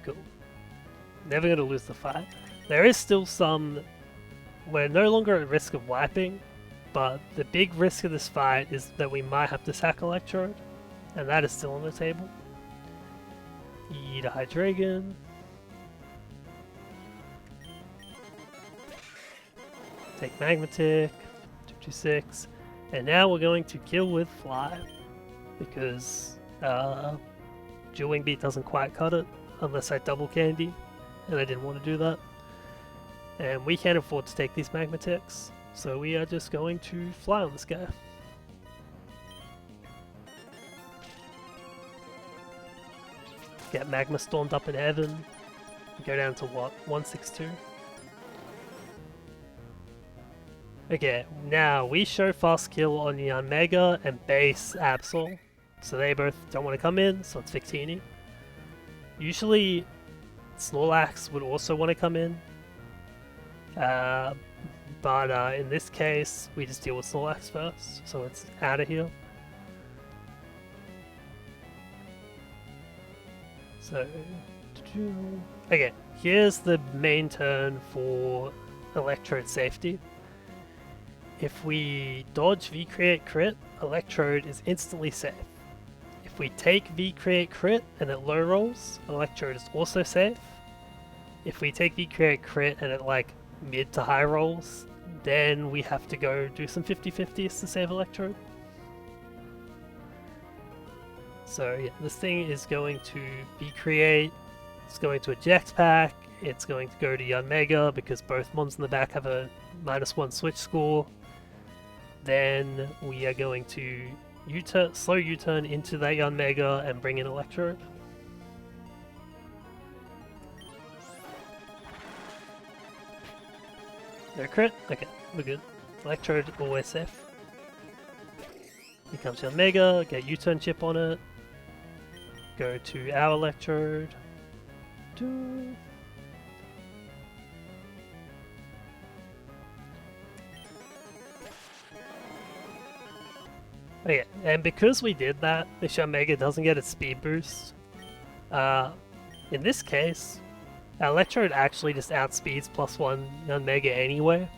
Cool. Never going to lose the fight. There is still some... We're no longer at risk of wiping, but the big risk of this fight is that we might have to sack Electrode, and that is still on the table. Eat a Hydreigon. Take Magmatic, 226, and now we're going to kill with Fly, because Dual Wing Beat doesn't quite cut it, unless I double candy, and I didn't want to do that. And we can't afford to take these Magmatics, so we are just going to fly on this guy. Get Magma Stormed up in heaven, go down to what, 162? Okay, now we show fast kill on Yanmega and base Absol, so they both don't want to come in, so it's Victini. Usually Snorlax would also want to come in, but in this case we just deal with Snorlax first, so it's out of here. So, okay, here's the main turn for Electrode safety. If we dodge V-Create Crit, Electrode is instantly safe. If we take V-Create Crit and it low rolls, Electrode is also safe. If we take V-Create Crit and it like mid to high rolls, then we have to go do some 50-50s to save Electrode. So yeah, this thing is going to V-Create, it's going to eject pack, it's going to go to Yanmega because both mons in the back have a -1 switch score. Then we are going to slow U-turn into that Yanmega and bring in Electrode. No crit? Okay, we're good. Electrode always safe. Here comes Yanmega, get U-turn chip on it. Go to our Electrode. Oh yeah, and because we did that, the Yanmega doesn't get its speed boost. In this case, Electrode actually just outspeeds +1 Yanmega anyway.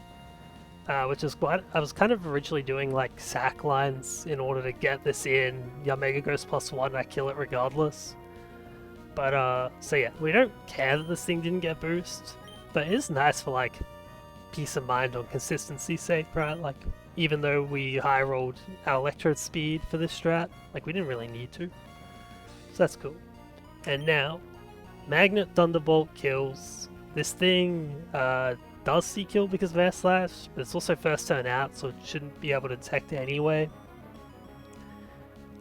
Which is quite. I was kind of originally doing like sack lines in order to get this in. Yanmega goes +1, I kill it regardless. But so yeah, we don't care that this thing didn't get boost, but it is nice for like peace of mind on consistency's sake, right? Like even though we high rolled our Electrode speed for this strat, like we didn't really need to. So that's cool. And now, Magnet Thunderbolt kills. This thing does see kill because of Air Slash, but it's also first turn out, so it shouldn't be able to detect it anyway.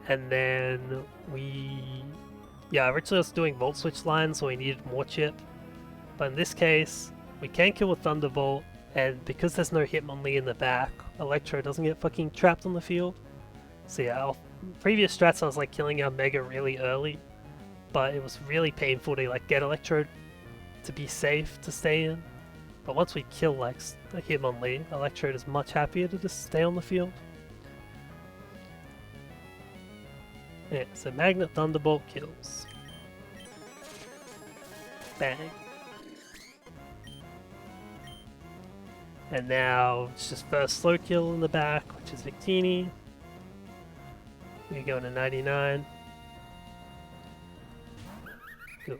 And then originally I was doing Volt Switch lines, so we needed more chip. But in this case, we can kill with Thunderbolt, and because there's no Hitmonlee in the back, Electro doesn't get fucking trapped on the field. So yeah, our previous strats I was like killing our Mega really early, but it was really painful to like get Electro to be safe to stay in. But once we kill like a Hitmonlee, Electrode is much happier to just stay on the field. Yeah, so Magnet Thunderbolt kills. Bang. And now it's just first slow kill in the back, which is Victini. We go to 99. Cool.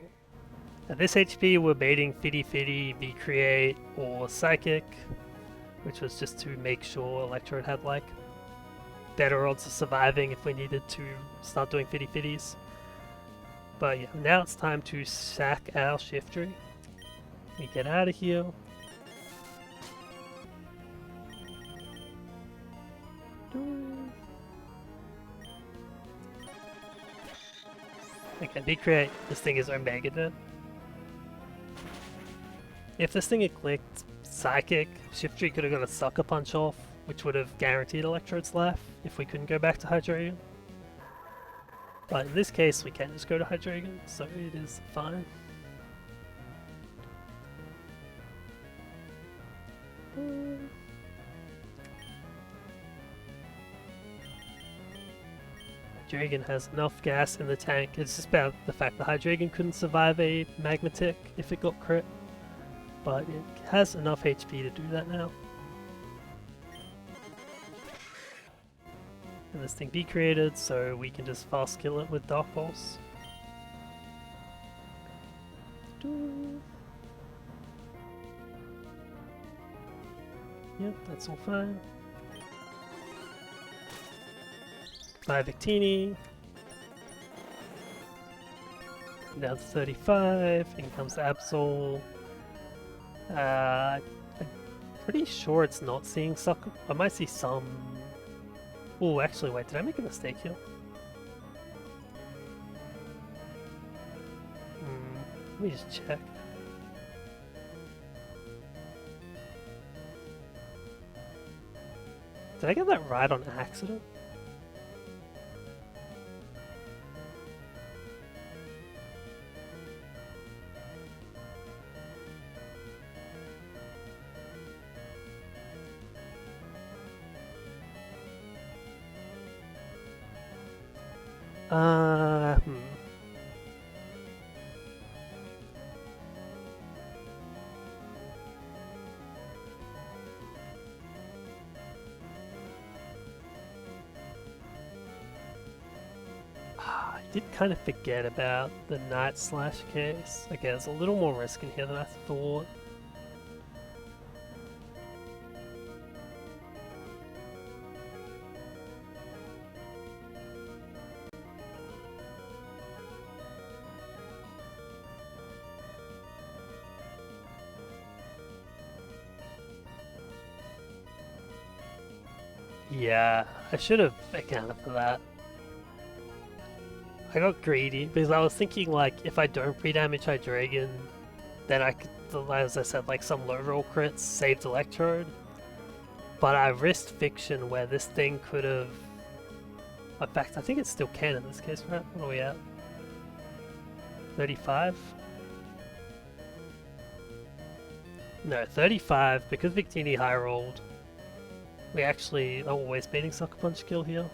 At this HP, we're baiting Fitty Fitty, V-Create, or Psychic, which was just to make sure Electrode had like better odds of surviving if we needed to start doing Fitty Fitties. But yeah, now it's time to sack our Shiftry. We get out of here. Okay, V-Create, this thing is Omega dead. If this thing had clicked Psychic, Shiftry could have got a Sucker Punch off, which would have guaranteed Electrode's life if we couldn't go back to Hydreigon. But in this case, we can just go to Hydreigon, so it is fine. Hydreigon has enough gas in the tank. It's just about the fact that Hydreigon couldn't survive a Magmatic if it got crit. But it has enough HP to do that now. And this thing be created, so we can just fast kill it with Dark Pulse. Yep, that's all fine. Bye Victini. Down to 35, in comes Absol. I'm pretty sure it's not seeing Sucker. I might see some. Oh, actually, wait, did I make a mistake here? Let me just check. Did I get that right on accident? I did kind of forget about the Night Slash case. Okay, there's a little more risk in here than I thought. Yeah, I should have accounted for that. I got greedy because I was thinking like if I don't pre-damage Hydreigon, then I could, as I said, like some low roll crits saved Electrode. But I risked Fiction where this thing could have. In fact, I think it still can in this case, right? What are we at? 35? No, 35 because Victini high rolled. We actually are always beating Sucker Punch kill here.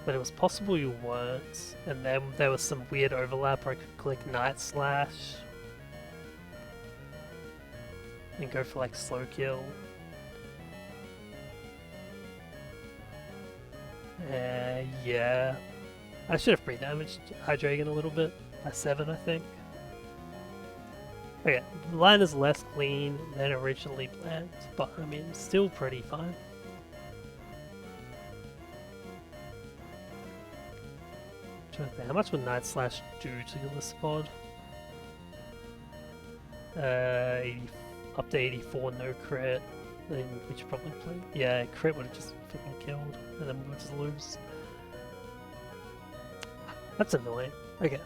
But it was possible you weren't, and then there was some weird overlap where I could click Night Slash and go for like slow kill. Yeah. I should have pre-damaged Hydreigon a little bit. By 7, I think. Okay, the line is less clean than originally planned, but I mean, still pretty fine. How much would Night Slash do to Gillespod? 80, up to 84, no crit. Then we should probably play. Yeah, crit would have just fucking killed, and then we would just lose. That's annoying. Okay.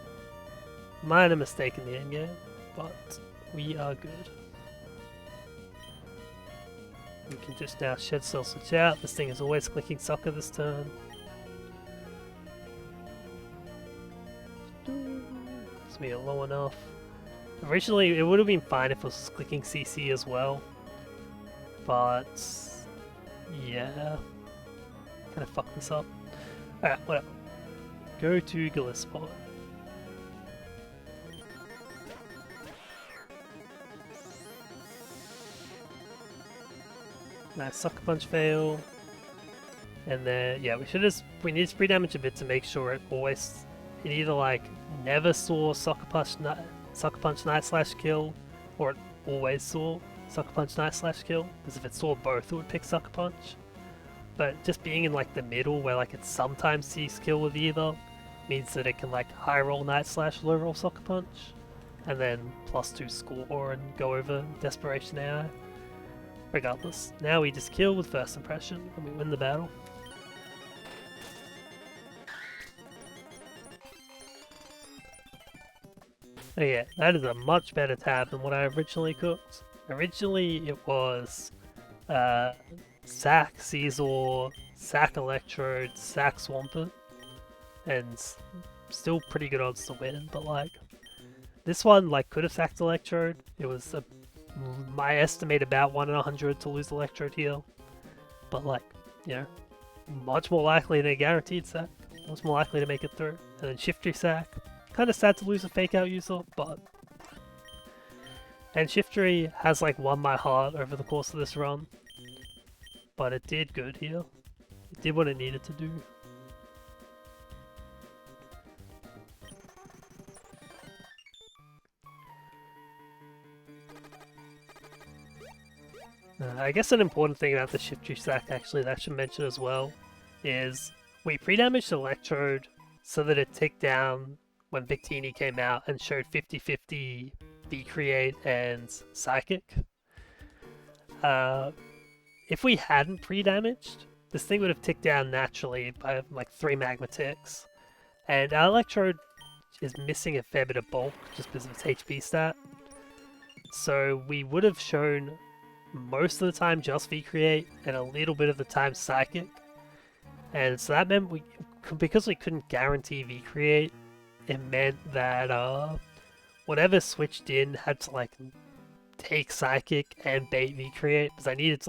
Minor mistake in the endgame, but we are good. We can just now Shed Cell switch out. This thing is always clicking Sucker this turn. So we are low enough. Originally, it would have been fine if it was clicking CC as well. But yeah, kind of fucked this up. Alright, whatever. Go to Gillespod. Nice Sucker Punch fail. And then, yeah, we need to pre-damage a bit to make sure it either like never saw Sucker Punch Night Slash kill, or it always saw Sucker Punch Night Slash kill, because if it saw both it would pick Sucker Punch. But just being in like the middle where like it sometimes sees kill with either means that it can like high roll Night Slash, low roll Sucker Punch, and then +2 score and go over Desperation AI. Regardless, now we just kill with First Impression and we win the battle. Oh yeah, that is a much better tab than what I originally cooked. Originally it was Sack Caesar, Sack Electrode, Sack Swampert, and still pretty good odds to win, but like this one like could have sacked Electrode. It was my estimate about 1 in 100 to lose Electrode here, but like, you know, much more likely than a guaranteed sack, much more likely to make it through. And then Shifty Sack, kind of sad to lose a fake out user, but and Shifty has like won my heart over the course of this run, but it did good here. It did what it needed to do. I guess an important thing about the Shifty Sack actually that I should mention as well is we pre-damaged Electrode so that it ticked down when Victini came out and showed 50-50 V-Create and Psychic. If we hadn't pre-damaged, this thing would have ticked down naturally by like 3 Magma ticks. And our Electrode is missing a fair bit of bulk just because of its HP stat. So we would have shown most of the time just V-Create and a little bit of the time Psychic. And so that meant because we couldn't guarantee V-Create, it meant that whatever switched in had to like take Psychic and bait V-Create, because I needed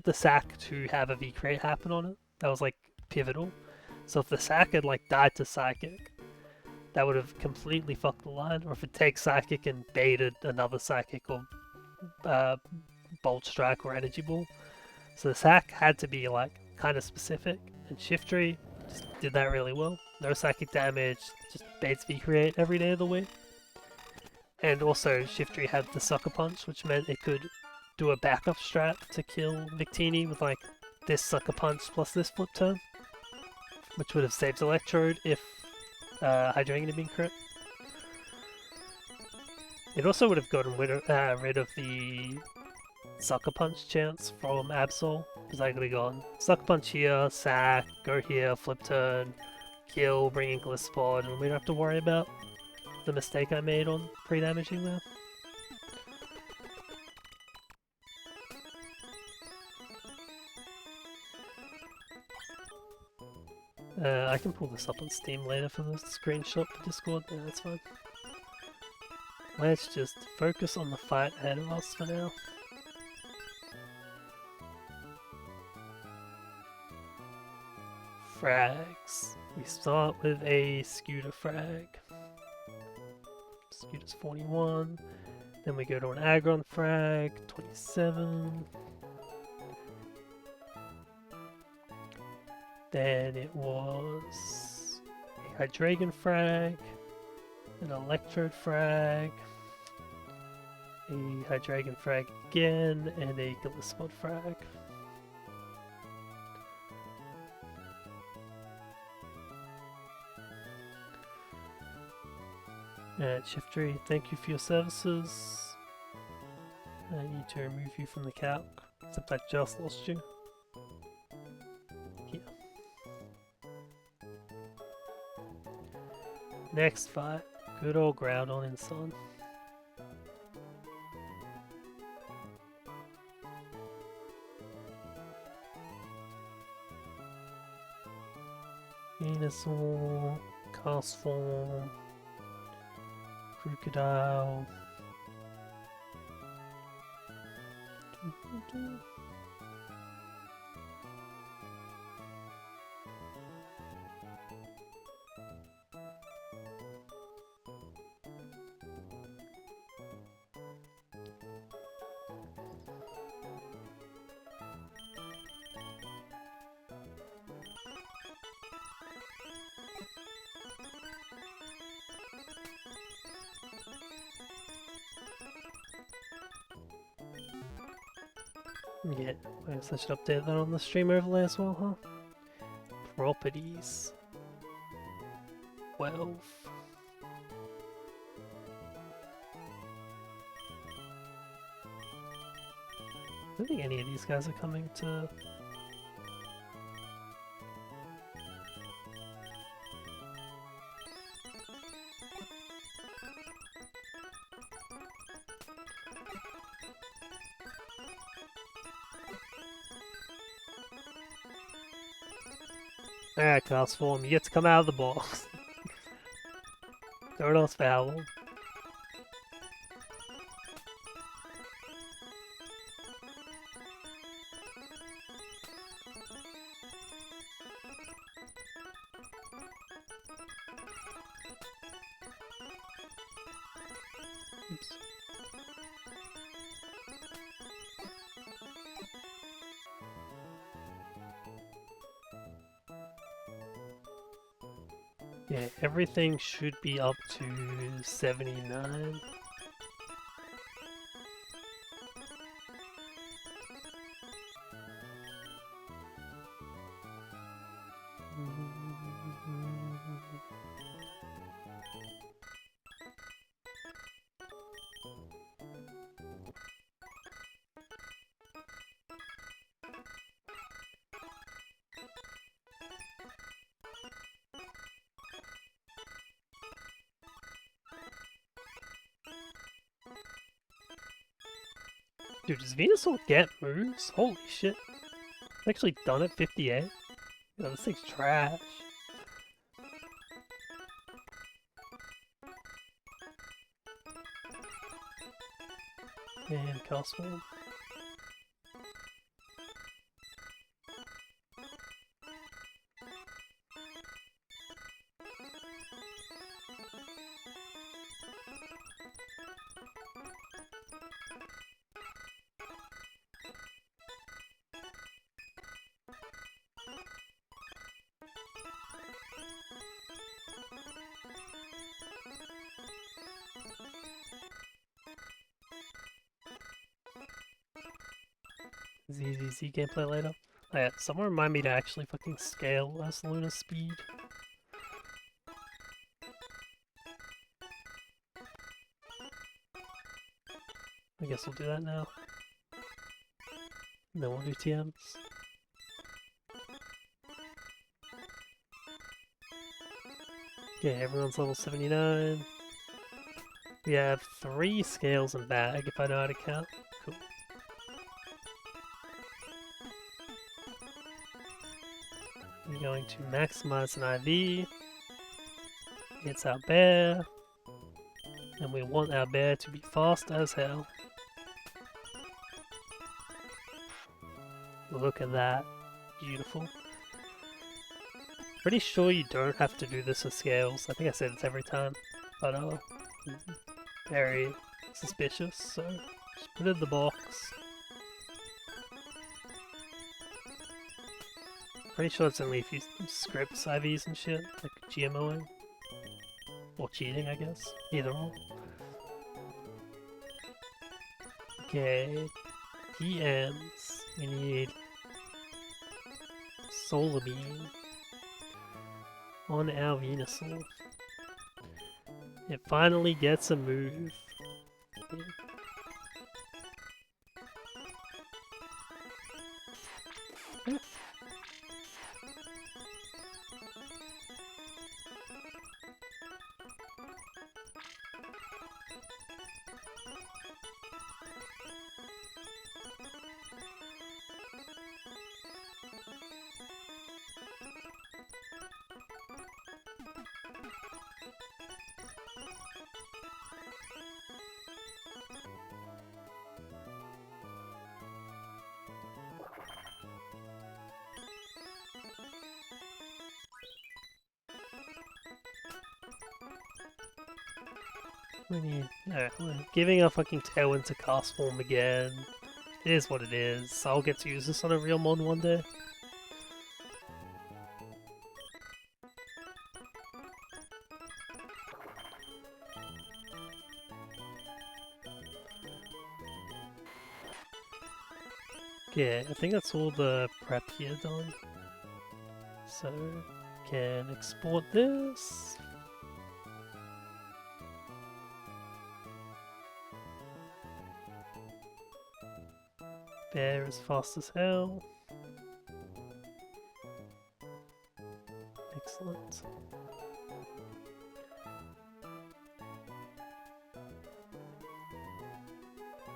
the sack to have a V-Create happen on it. That was like pivotal. So if the sack had like died to Psychic, that would have completely fucked the line. Or if it takes Psychic and baited another Psychic or Bolt Strike or Energy Ball. So the sack had to be like kind of specific, and Shifty just did that really well. No psychic damage, just baits V-Create every day of the week. And also Shifty had the Sucker Punch, which meant it could do a backup strat to kill Victini with like this Sucker Punch plus this flip turn, which would have saved Electrode if Hydreigon had been crit. It also would have gotten rid of the Sucker Punch chance from Absol. Because I could have gone Sucker Punch here, sack, go here, flip turn, kill, bring in Glisspod, and we don't have to worry about the mistake I made on pre-damaging there. I can pull this up on Steam later for the screenshot for Discord. Yeah, that's fine. Let's just focus on the fight ahead of us for now. Frags. We start with a Scooter frag. Scooter's 41. Then we go to an Aggron frag, 27. Then it was a Hydreigon frag, an Electrode frag, a Hydreigon frag again, and a Glisspod frag. And Shiftry, thank you for your services. I need to remove you from the calc, except I just lost you. Here. Next fight, good old Groudon and Sun. Venusaur, Castform, Crocodile. Yeah, I guess I should update that on the stream overlay as well, huh? Properties. 12. I don't think any of these guys are coming to... Alright, Castform, you get to come out of the box. Throw it off foul. Oops. Yeah, everything should be up to 79. Dude, does Venusaur get moves? Holy shit. It's actually done at 58. Yeah, this thing's trash. And Castform. ZZZ gameplay later. Oh yeah, someone remind me to actually fucking scale as Luna's speed. I guess we'll do that now. And then we'll do TMs. Yeah, everyone's level 79. We have 3 scales and bag if I know how to count. Cool. We're going to maximize an IV. It's our bear. And we want our bear to be fast as hell. Look at that. Beautiful. Pretty sure you don't have to do this with scales. I think I say this every time. But very suspicious, so just put it in the box. Pretty sure it's only if you script IVs and shit, like GMOing. Or cheating, I guess. Either or. Okay. TMs. We need Solar Beam on our Venusaur. It finally gets a move. Yeah. We're giving our fucking Tailwind to cast form again. It is what it is. I'll get to use this on a real mon one day. Okay, I think that's all the prep here done. So, can export this. Bear is fast as hell. Excellent.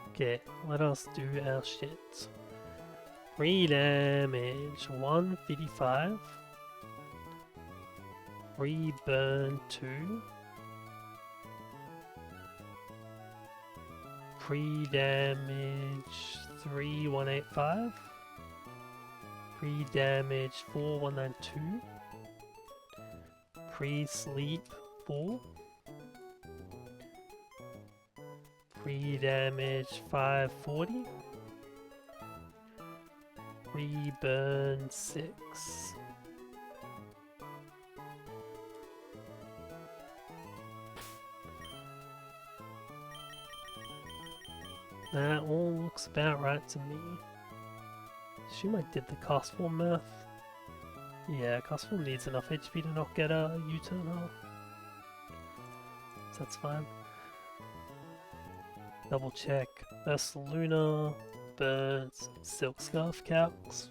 Okay, let us do our shit. 3 damage, 155. 3 burn, 2. 3 damage, 3, 185. 3 damage, 4, 192. Pre-sleep, 4. 3 damage, 540. 3 burn, 6. That all looks about right to me. Assume I did the cast form math. Yeah, cast form needs enough HP to not get a U-turn off. So that's fine. Double check. Ursaluna, Burns, Silk Scarf calcs.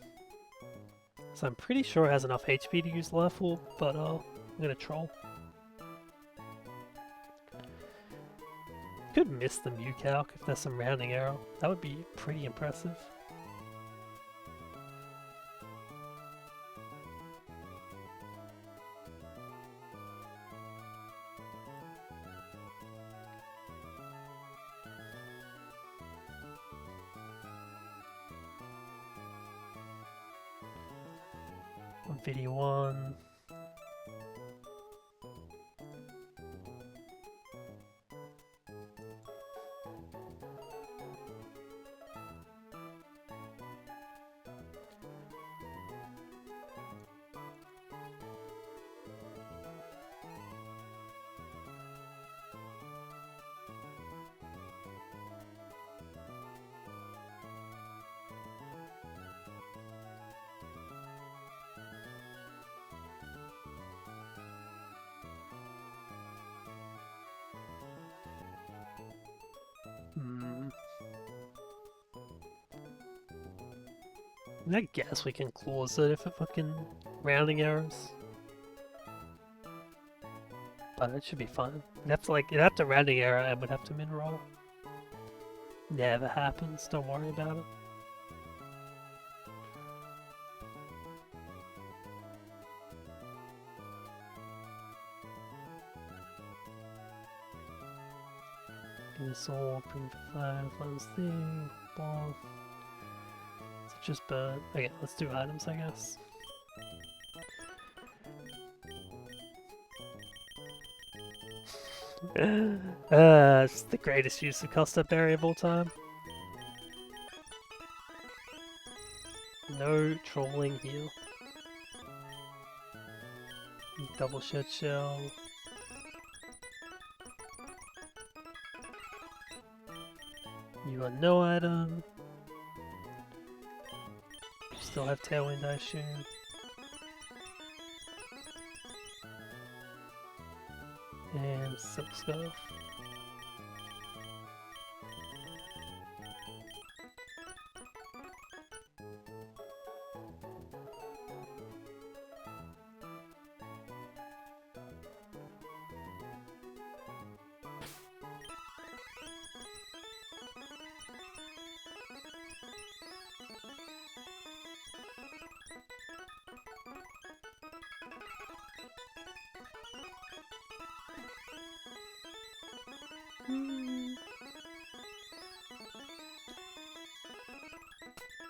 So I'm pretty sure it has enough HP to use Life Orb, but I'm gonna troll. Could miss the Mew calc if there's some rounding error. That would be pretty impressive. Video 1. I guess we can close it if it fucking rounding errors. But it should be fine. It'd have to rounding error and would have to min roll. Never happens, don't worry about it. This all bring the fire, funds thing, both. So just burn. Okay, let's do items, I guess. It's the greatest use of custom berry of all time. No trolling here. Double shed shell. You got no item. Still have tailwind, I assume. And silk scarf.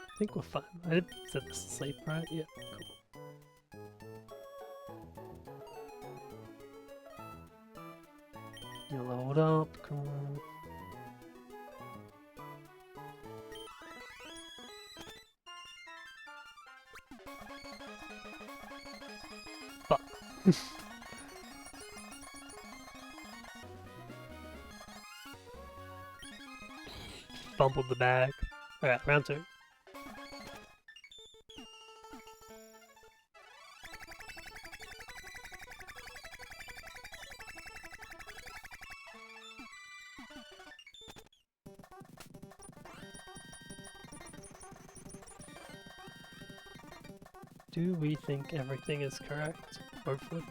I think we're fine. I did set this to sleep, right? Yeah, cool. You leveled up, cool. Fuck. Fumbled the bag. Alright, round 2. Do we think everything is correct? Hopefully.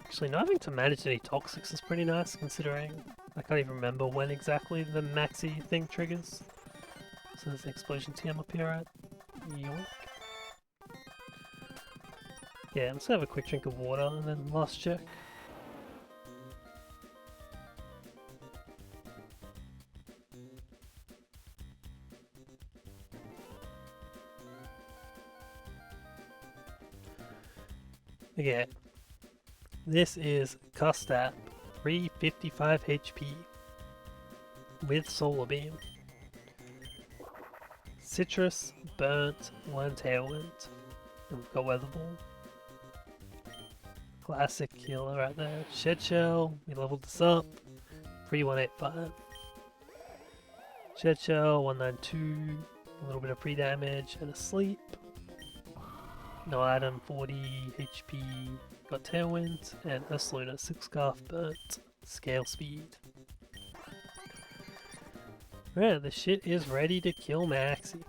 Actually, not having to manage any toxics is pretty nice, considering I can't even remember when exactly the Maxie thing triggers. So there's an explosion TM up here, right? Yoink. Yeah, let's have a quick drink of water and then last check. Okay. This is Custap, 355 HP, with Solar Beam. Citrus, Burnt, one Tailwind, and we've got Weather Ball. Classic killer right there. Shed Shell, we leveled this up, 3185. Shed Shell, 192, a little bit of pre-damage and a sleep. No item, 40 HP, got Tailwind, and Ursaluna, Silk Scarf, Burnt, Scale Speed. Right, the shit is ready to kill Maxie.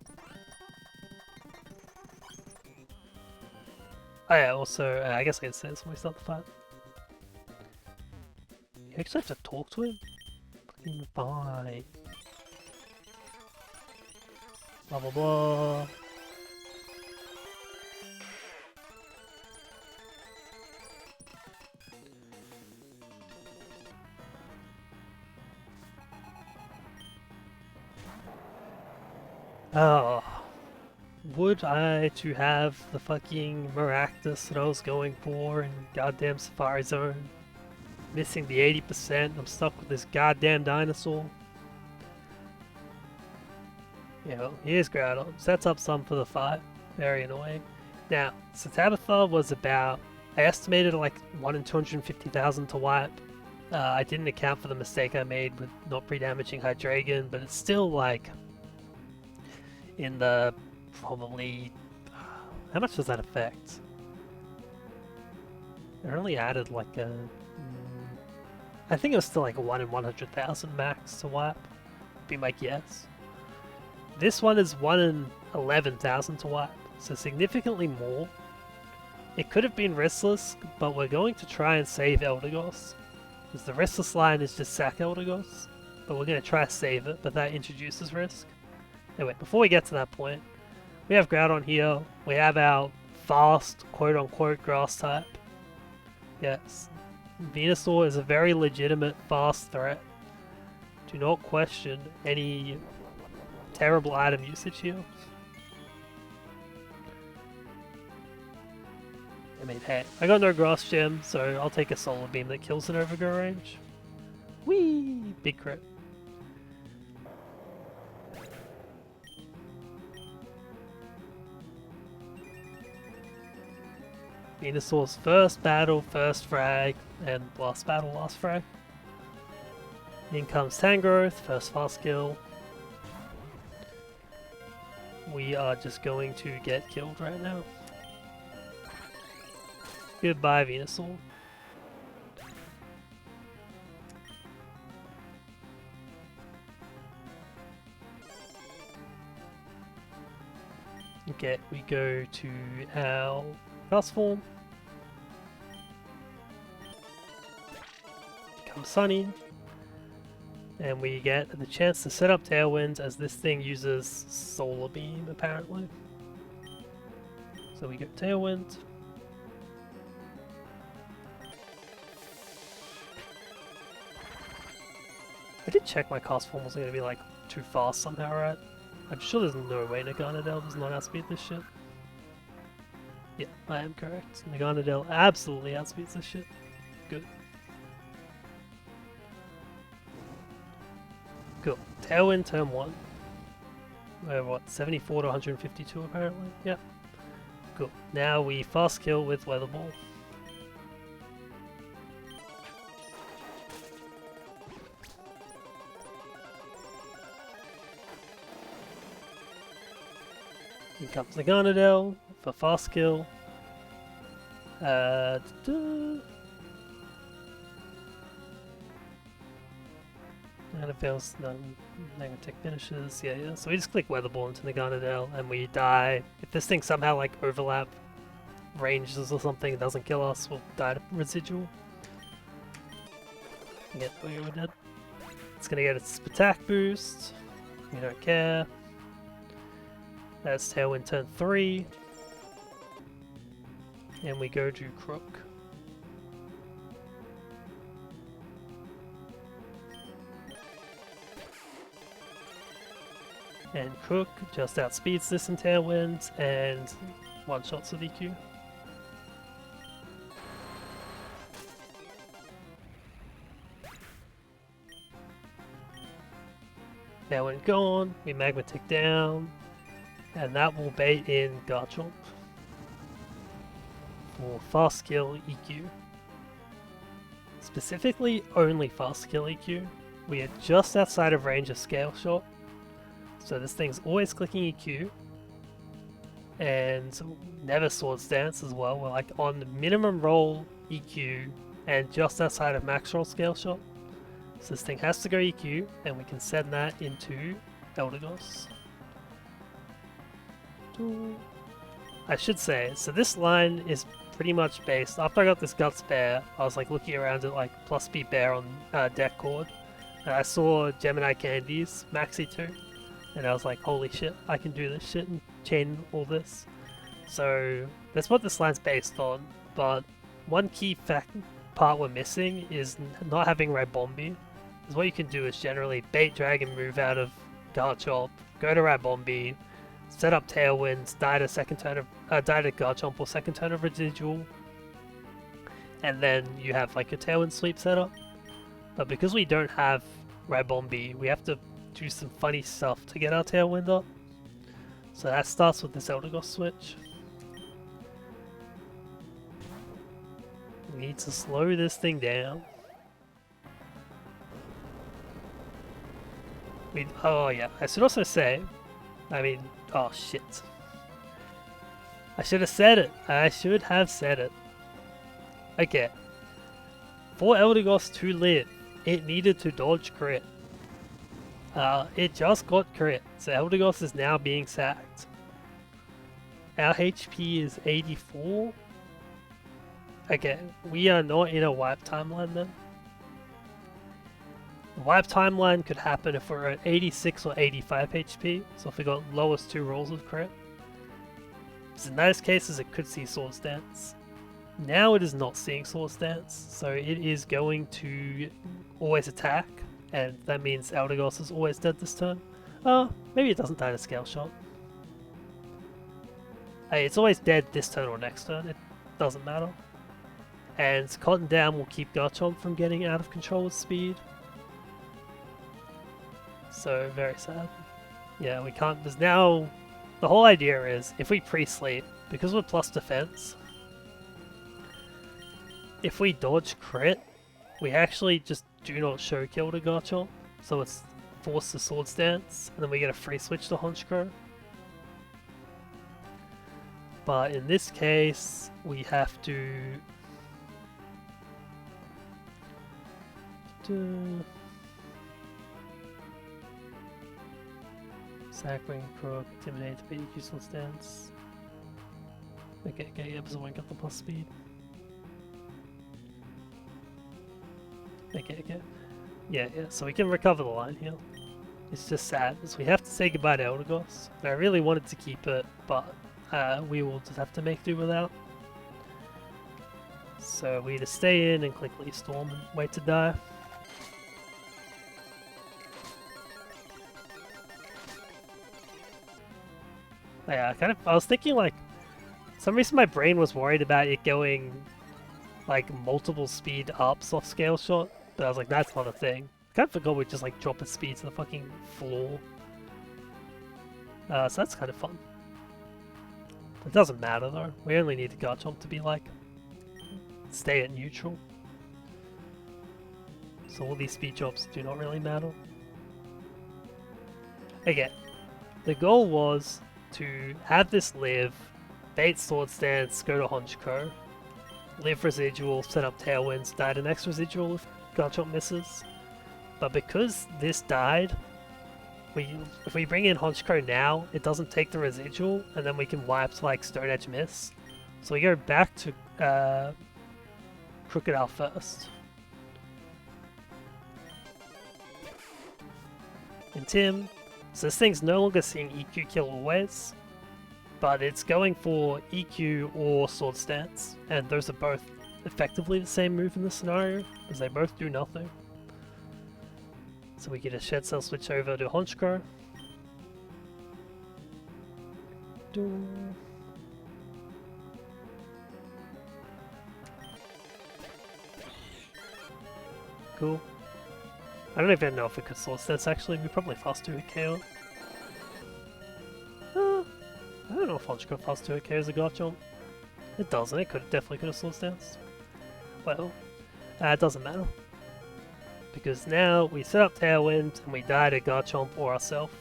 Oh yeah, also, I guess I can say this when we start the fight. You actually have to talk to him? Fucking fine. Blah blah blah. Oh, would I to have the fucking Maractus that I was going for in goddamn Safari Zone. Missing the 80%, I'm stuck with this goddamn dinosaur. Yeah, well, here's Groudon. Sets up some for the fight. Very annoying. Now, so Tabitha was about, I estimated like 1 in 250,000 to wipe. I didn't account for the mistake I made with not pre-damaging Hydreigon, but it's still like in the probably, how much does that affect? It only added like a, I think it was still like a 1 in 100,000 max to wipe, be my guess. This one is 1 in 11,000 to wipe, so significantly more. It could have been Restless, but we're going to try and save Eldegoss, because the Restless line is just sack Eldegoss, but we're going to try to save it, but that introduces risk. Anyway, before we get to that point, we have Groudon here, we have our fast, quote-unquote, grass type. Yes, Venusaur is a very legitimate fast threat. Do not question any terrible item usage here. I mean, hey, I got no grass gem, so I'll take a solar beam that kills an overgrow range. Whee! Big crit. Venusaur's first battle, first frag, and last battle, last frag. In comes Tangrowth, first fast kill. We are just going to get killed right now. Goodbye, Venusaur. Okay, we go to our fast form. Become Sunny. And we get the chance to set up Tailwind as this thing uses Solar Beam, apparently. So we go Tailwind. I did check my cast form wasn't going to be like too fast somehow, right? I'm sure there's no way Naganadel does not outspeed this shit. Yeah, I am correct. Naganadel absolutely outspeeds this shit. Good. Cool. Tailwind turn 1. We're what, 74 to 152 apparently? Yep. Cool. Now we fast kill with Weather Ball. Here comes Naganadel for fast kill. Naganadel, no, Nagatech finishes, yeah. So we just click Weather Ball into Naganadel and we die. If this thing somehow like overlap ranges or something, it doesn't kill us, we'll die to residual. Yeah, we're dead. It's gonna get its attack boost. We don't care. That's Tailwind turn 3. And we go to Crook. And Crook just outspeeds this in Tailwind and one-shots with EQ. Tailwind gone, we Magmatic down. And that will bait in Garchomp for fast skill EQ. Specifically, only fast skill EQ. We are just outside of range of Scale Shot, so this thing's always clicking EQ. And never Swords Dance as well. We're like on the minimum roll EQ and just outside of max roll Scale Shot. So this thing has to go EQ, and we can send that into Eldegoss. I should say, so this line is pretty much based, after I got this Guts Bear, I was like looking around at like plus speed bear on deck cord, and I saw Gemini Candies, Maxie 2, and I was like, holy shit, I can do this shit and chain all this. So that's what this line's based on, but one key part we're missing is not having Ribombi. Because what you can do is generally bait Dragon move out of Garchomp, go to Ribombi, set up Tailwinds, die to Garchomp or second turn of Residual, and then you have like a Tailwind sweep setup. But because we don't have Ribombi, we have to do some funny stuff to get our Tailwind up. So that starts with this Eldegoss switch. We need to slow this thing down. Oh yeah, I should also say, oh shit. I should have said it. I should have said it. Okay. For Eldegoss to live, it needed to dodge crit. It just got crit, so Eldegoss is now being sacked. Our HP is 84. Okay, we are not in a wipe timeline then. The wipe timeline could happen if we're at 86 or 85 HP, so if we got lowest 2 rolls of crit. So in those cases it could see Swords Dance. Now it is not seeing Swords Dance, so it is going to always attack, and that means Eldegoss is always dead this turn. Maybe it doesn't die to Scale Shot. Hey, it's always dead this turn or next turn, it doesn't matter. And Cotton Down will keep Garchomp from getting out of control with speed. So, very sad. Yeah, we can't, there's now, the whole idea is, if we pre-sleep, because we're plus defense, if we dodge crit, we actually just do not show kill to Garchomp, so it's forced to Swords Dance, and then we get a free switch to Honchkrow. But in this case, we have to... Sackring, Crook, Intimidate, BDQ Swords Dance. Okay, yeah, because I won't get the plus speed. Okay. Yeah, so we can recover the line here. It's just sad, because we have to say goodbye to Eldegoss. And I really wanted to keep it, but we will just have to make do without. So we either stay in and quickly storm and wait to die. Yeah, I was thinking like, for some reason my brain was worried about it going like multiple speed ups off Scale Shot, but I was like, that's not a thing. I kind of forgot we'd just like drop its speed to the fucking floor. So that's kind of fun. It doesn't matter though, we only need the Garchomp to be like, stay at neutral. So all these speed drops do not really matter. Again, the goal was to have this live, bait Swords Dance, go to Honchkrow, live residual, set up Tailwinds, die to next residual if Garchomp misses. But because this died, if we bring in Honchkrow now, it doesn't take the residual, and then we can wipe to like Stone Edge Miss. So we go back to Crocodile first. And Tim, so this thing's no longer seeing EQ kill always, but it's going for EQ or Sword Stance, and those are both effectively the same move in this scenario, because they both do nothing. So we get a Shed Cell switch over to Honchkrow. Cool. I don't even know if we could Sword Stance actually, we probably fast 2 hit KO. I don't know if Honchkrow fast 2 hit KOs a Garchomp. It doesn't, it definitely could have Sword Stance. Well, it doesn't matter. Because now we set up Tailwind and we die to Garchomp or ourselves.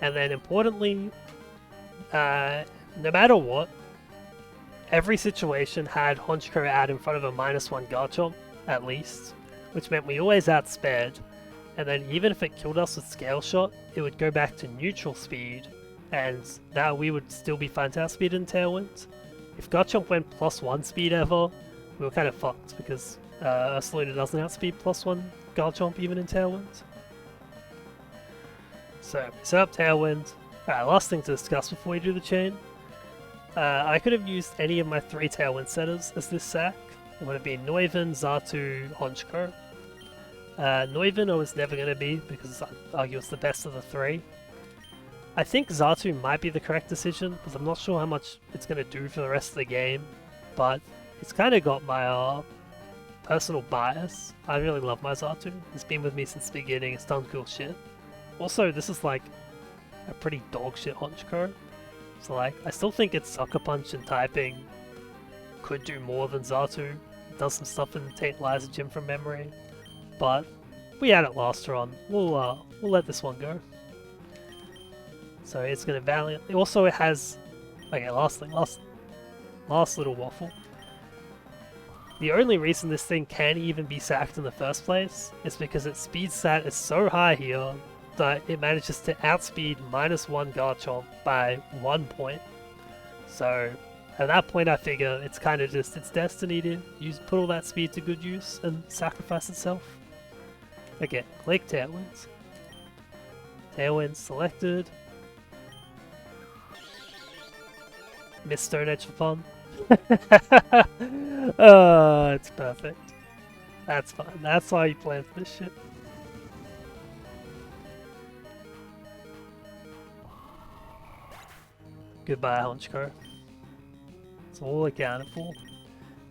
And then importantly, no matter what, every situation had Honchkrow out in front of a -1 Garchomp, at least. Which meant we always outspared, and then even if it killed us with Scale Shot, it would go back to neutral speed, and now we would still be fine to outspeed in Tailwind. If Garchomp went +1 speed ever, we were kind of fucked, because Ursaluna doesn't outspeed +1 Garchomp even in Tailwind. So, we set up Tailwind. Alright, last thing to discuss before we do the chain. I could have used any of my 3 Tailwind setters as this sack. It would have been Noivern, Xatu, Honchkrow. Noivern I was never going to be, because I'd argue it's the best of the 3. I think Xatu might be the correct decision, because I'm not sure how much it's going to do for the rest of the game, but it's kind of got my personal bias. I really love my Xatu. It's been with me since the beginning, it's done cool shit. Also, this is like a pretty dog shit Honchkrow, so like, I still think its Sucker Punch and typing could do more than Xatu. Does some stuff in Tate Liza Gym from memory, but we had it last run. We'll let this one go. So it's gonna valiant. Also, it has last little waffle. The only reason this thing can even be sacked in the first place is because its speed stat is so high here that it manages to outspeed -1 Garchomp by 1 point. So at that point I figure it's kind of just its destiny to put all that speed to good use and sacrifice itself. Okay, click Tailwinds. Tailwinds selected. Miss Stone Edge for fun. Oh, it's perfect. That's fine. That's why you planned for this shit. Goodbye, Honchko. It's all accounted for.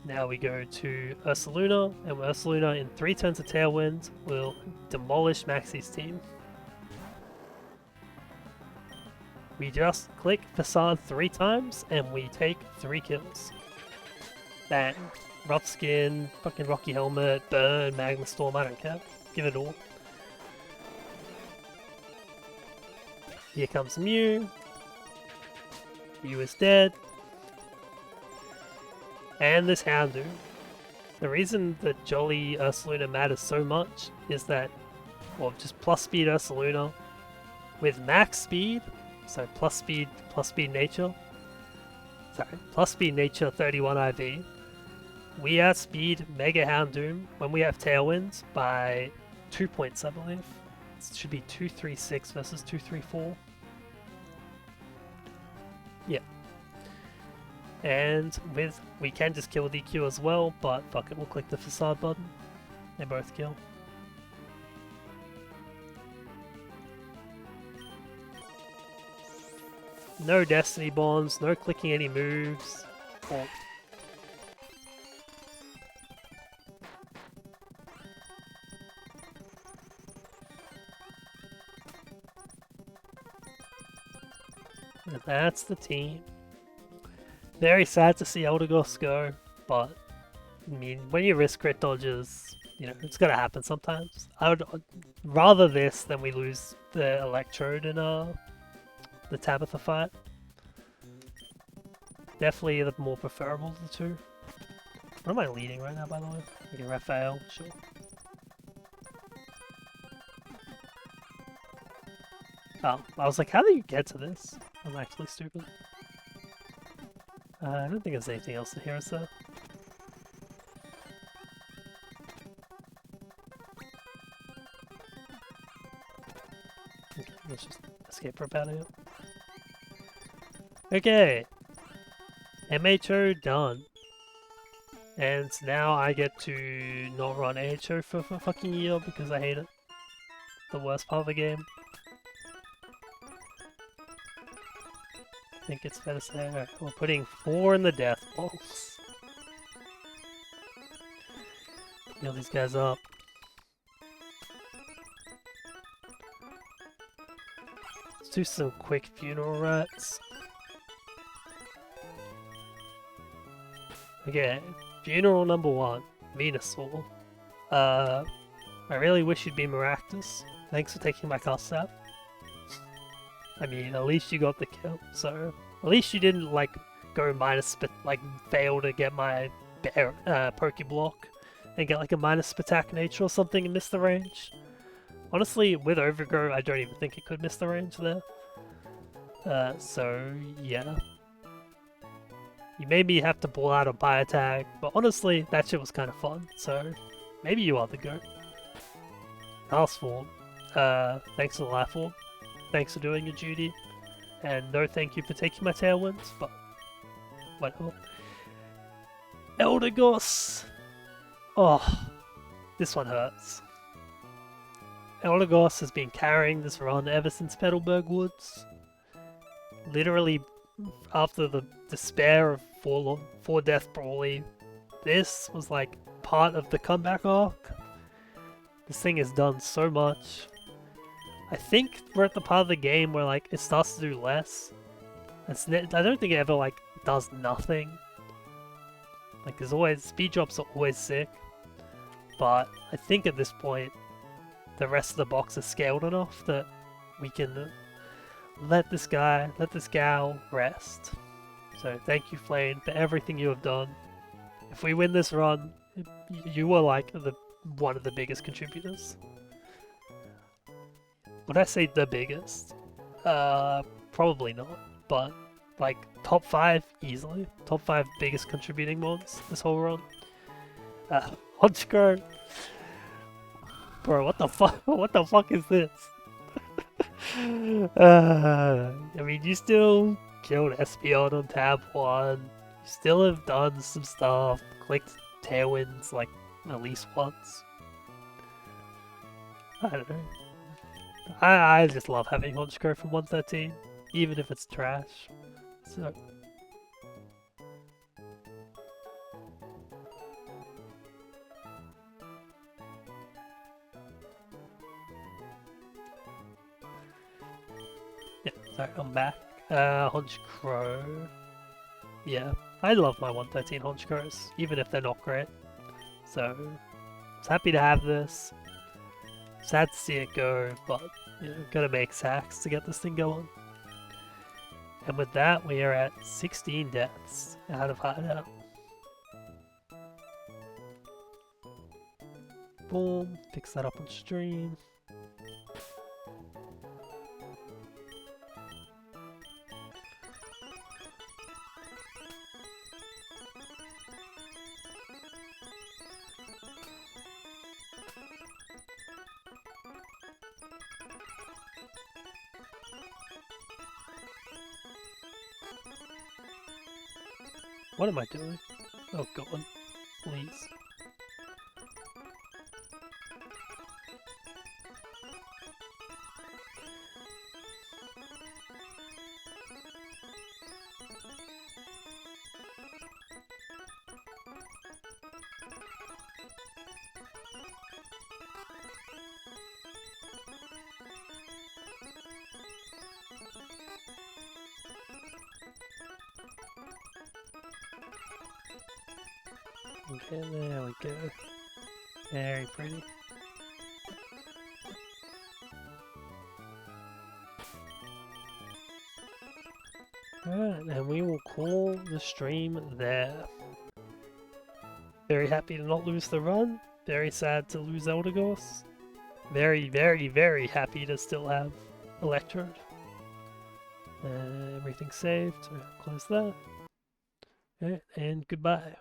Now we go to Ursaluna, and Ursaluna in 3 turns of Tailwind will demolish Maxie's team. We just click Facade 3 times, and we take 3 kills. Bang. Rough Skin, fucking Rocky Helmet, Burn, Magma Storm, I don't care. Give it all. Here comes Mew. Mew is dead. And this Houndoom. The reason that Jolly Ursaluna matters so much is that, well, just plus speed Ursaluna with max speed, so plus speed nature, plus speed nature 31 IV, we outspeed Mega Houndoom when we have Tailwinds by 2 points, I believe. It should be 236 versus 234. Yeah. And we can just kill DQ as well, but fuck it, we'll click the Facade button. They both kill. No Destiny Bonds, no clicking any moves. Oh. And that's the team. Very sad to see Eldegoss go, but I mean, when you risk crit dodges, you know, it's gonna happen sometimes. I would rather this than we lose the Electrode in the Tabitha fight. Definitely the more preferable of the two. What am I leading right now, by the way? Okay, Raphael, sure. Oh, I was like, how do you get to this? I'm actually stupid. I don't think there's anything else in here, is there? Okay, let's just escape for about it. Okay! MHO done. And now I get to not run AHO for a fucking year because I hate it. The worst part of the game. I think it's fair to say, alright, we're putting 4 in the death box. Heal these guys up. Let's do some quick funeral rites. Okay, funeral number 1, Venusaur. I really wish you'd be Maractus. Thanks for taking my cost out. I mean, at least you got the kill, so at least you didn't like go minus fail to get my Pokeblock and get like a minus Spatak nature or something and miss the range. Honestly, with Overgrow, I don't even think it could miss the range there. So yeah. You made me have to pull out a Bio Tag, but honestly, that shit was kind of fun, so maybe you are the GOAT. Task Form. Thanks for the Life Orb. Thanks for doing your duty. And no thank you for taking my Tailwinds, but whatever. Eldegoss! Oh, this one hurts. Eldegoss has been carrying this run ever since Petalburg Woods. Literally, after the despair of 4 Death Brawly, this was like part of the comeback arc. This thing has done so much. I think we're at the part of the game where like it starts to do less. I don't think it ever like does nothing. Like, there's always, speed drops are always sick, but I think at this point, the rest of the box is scaled enough that we can let this gal rest. So thank you, Flayn, for everything you have done. If we win this run, you were like one of the biggest contributors. Would I say the biggest? Probably not, but like top 5 easily. Top 5 biggest contributing mods this whole run. Honchko. Bro, what the fuck? What the fuck is this? I mean, you still killed Espeon on tab 1. You still have done some stuff. Clicked Tailwinds like at least once. I don't know. I just love having Honchko from 113, even if it's trash. So. Yeah, sorry, I'm back. Honchko. Yeah, I love my 113 Honchkos, even if they're not great. So, I was happy to have this. Sad to see it go, but you know, gotta make sacks to get this thing going. And with that, we are at 16 deaths out of Hideout. Boom, fix that up on stream. What am I doing? Oh god, please. Okay, there we go. Very pretty. Alright, and we will call the stream there. Very happy to not lose the run. Very sad to lose Eldegoss. Very, very, very happy to still have Electrode. Everything's saved, so close that. Okay, and goodbye.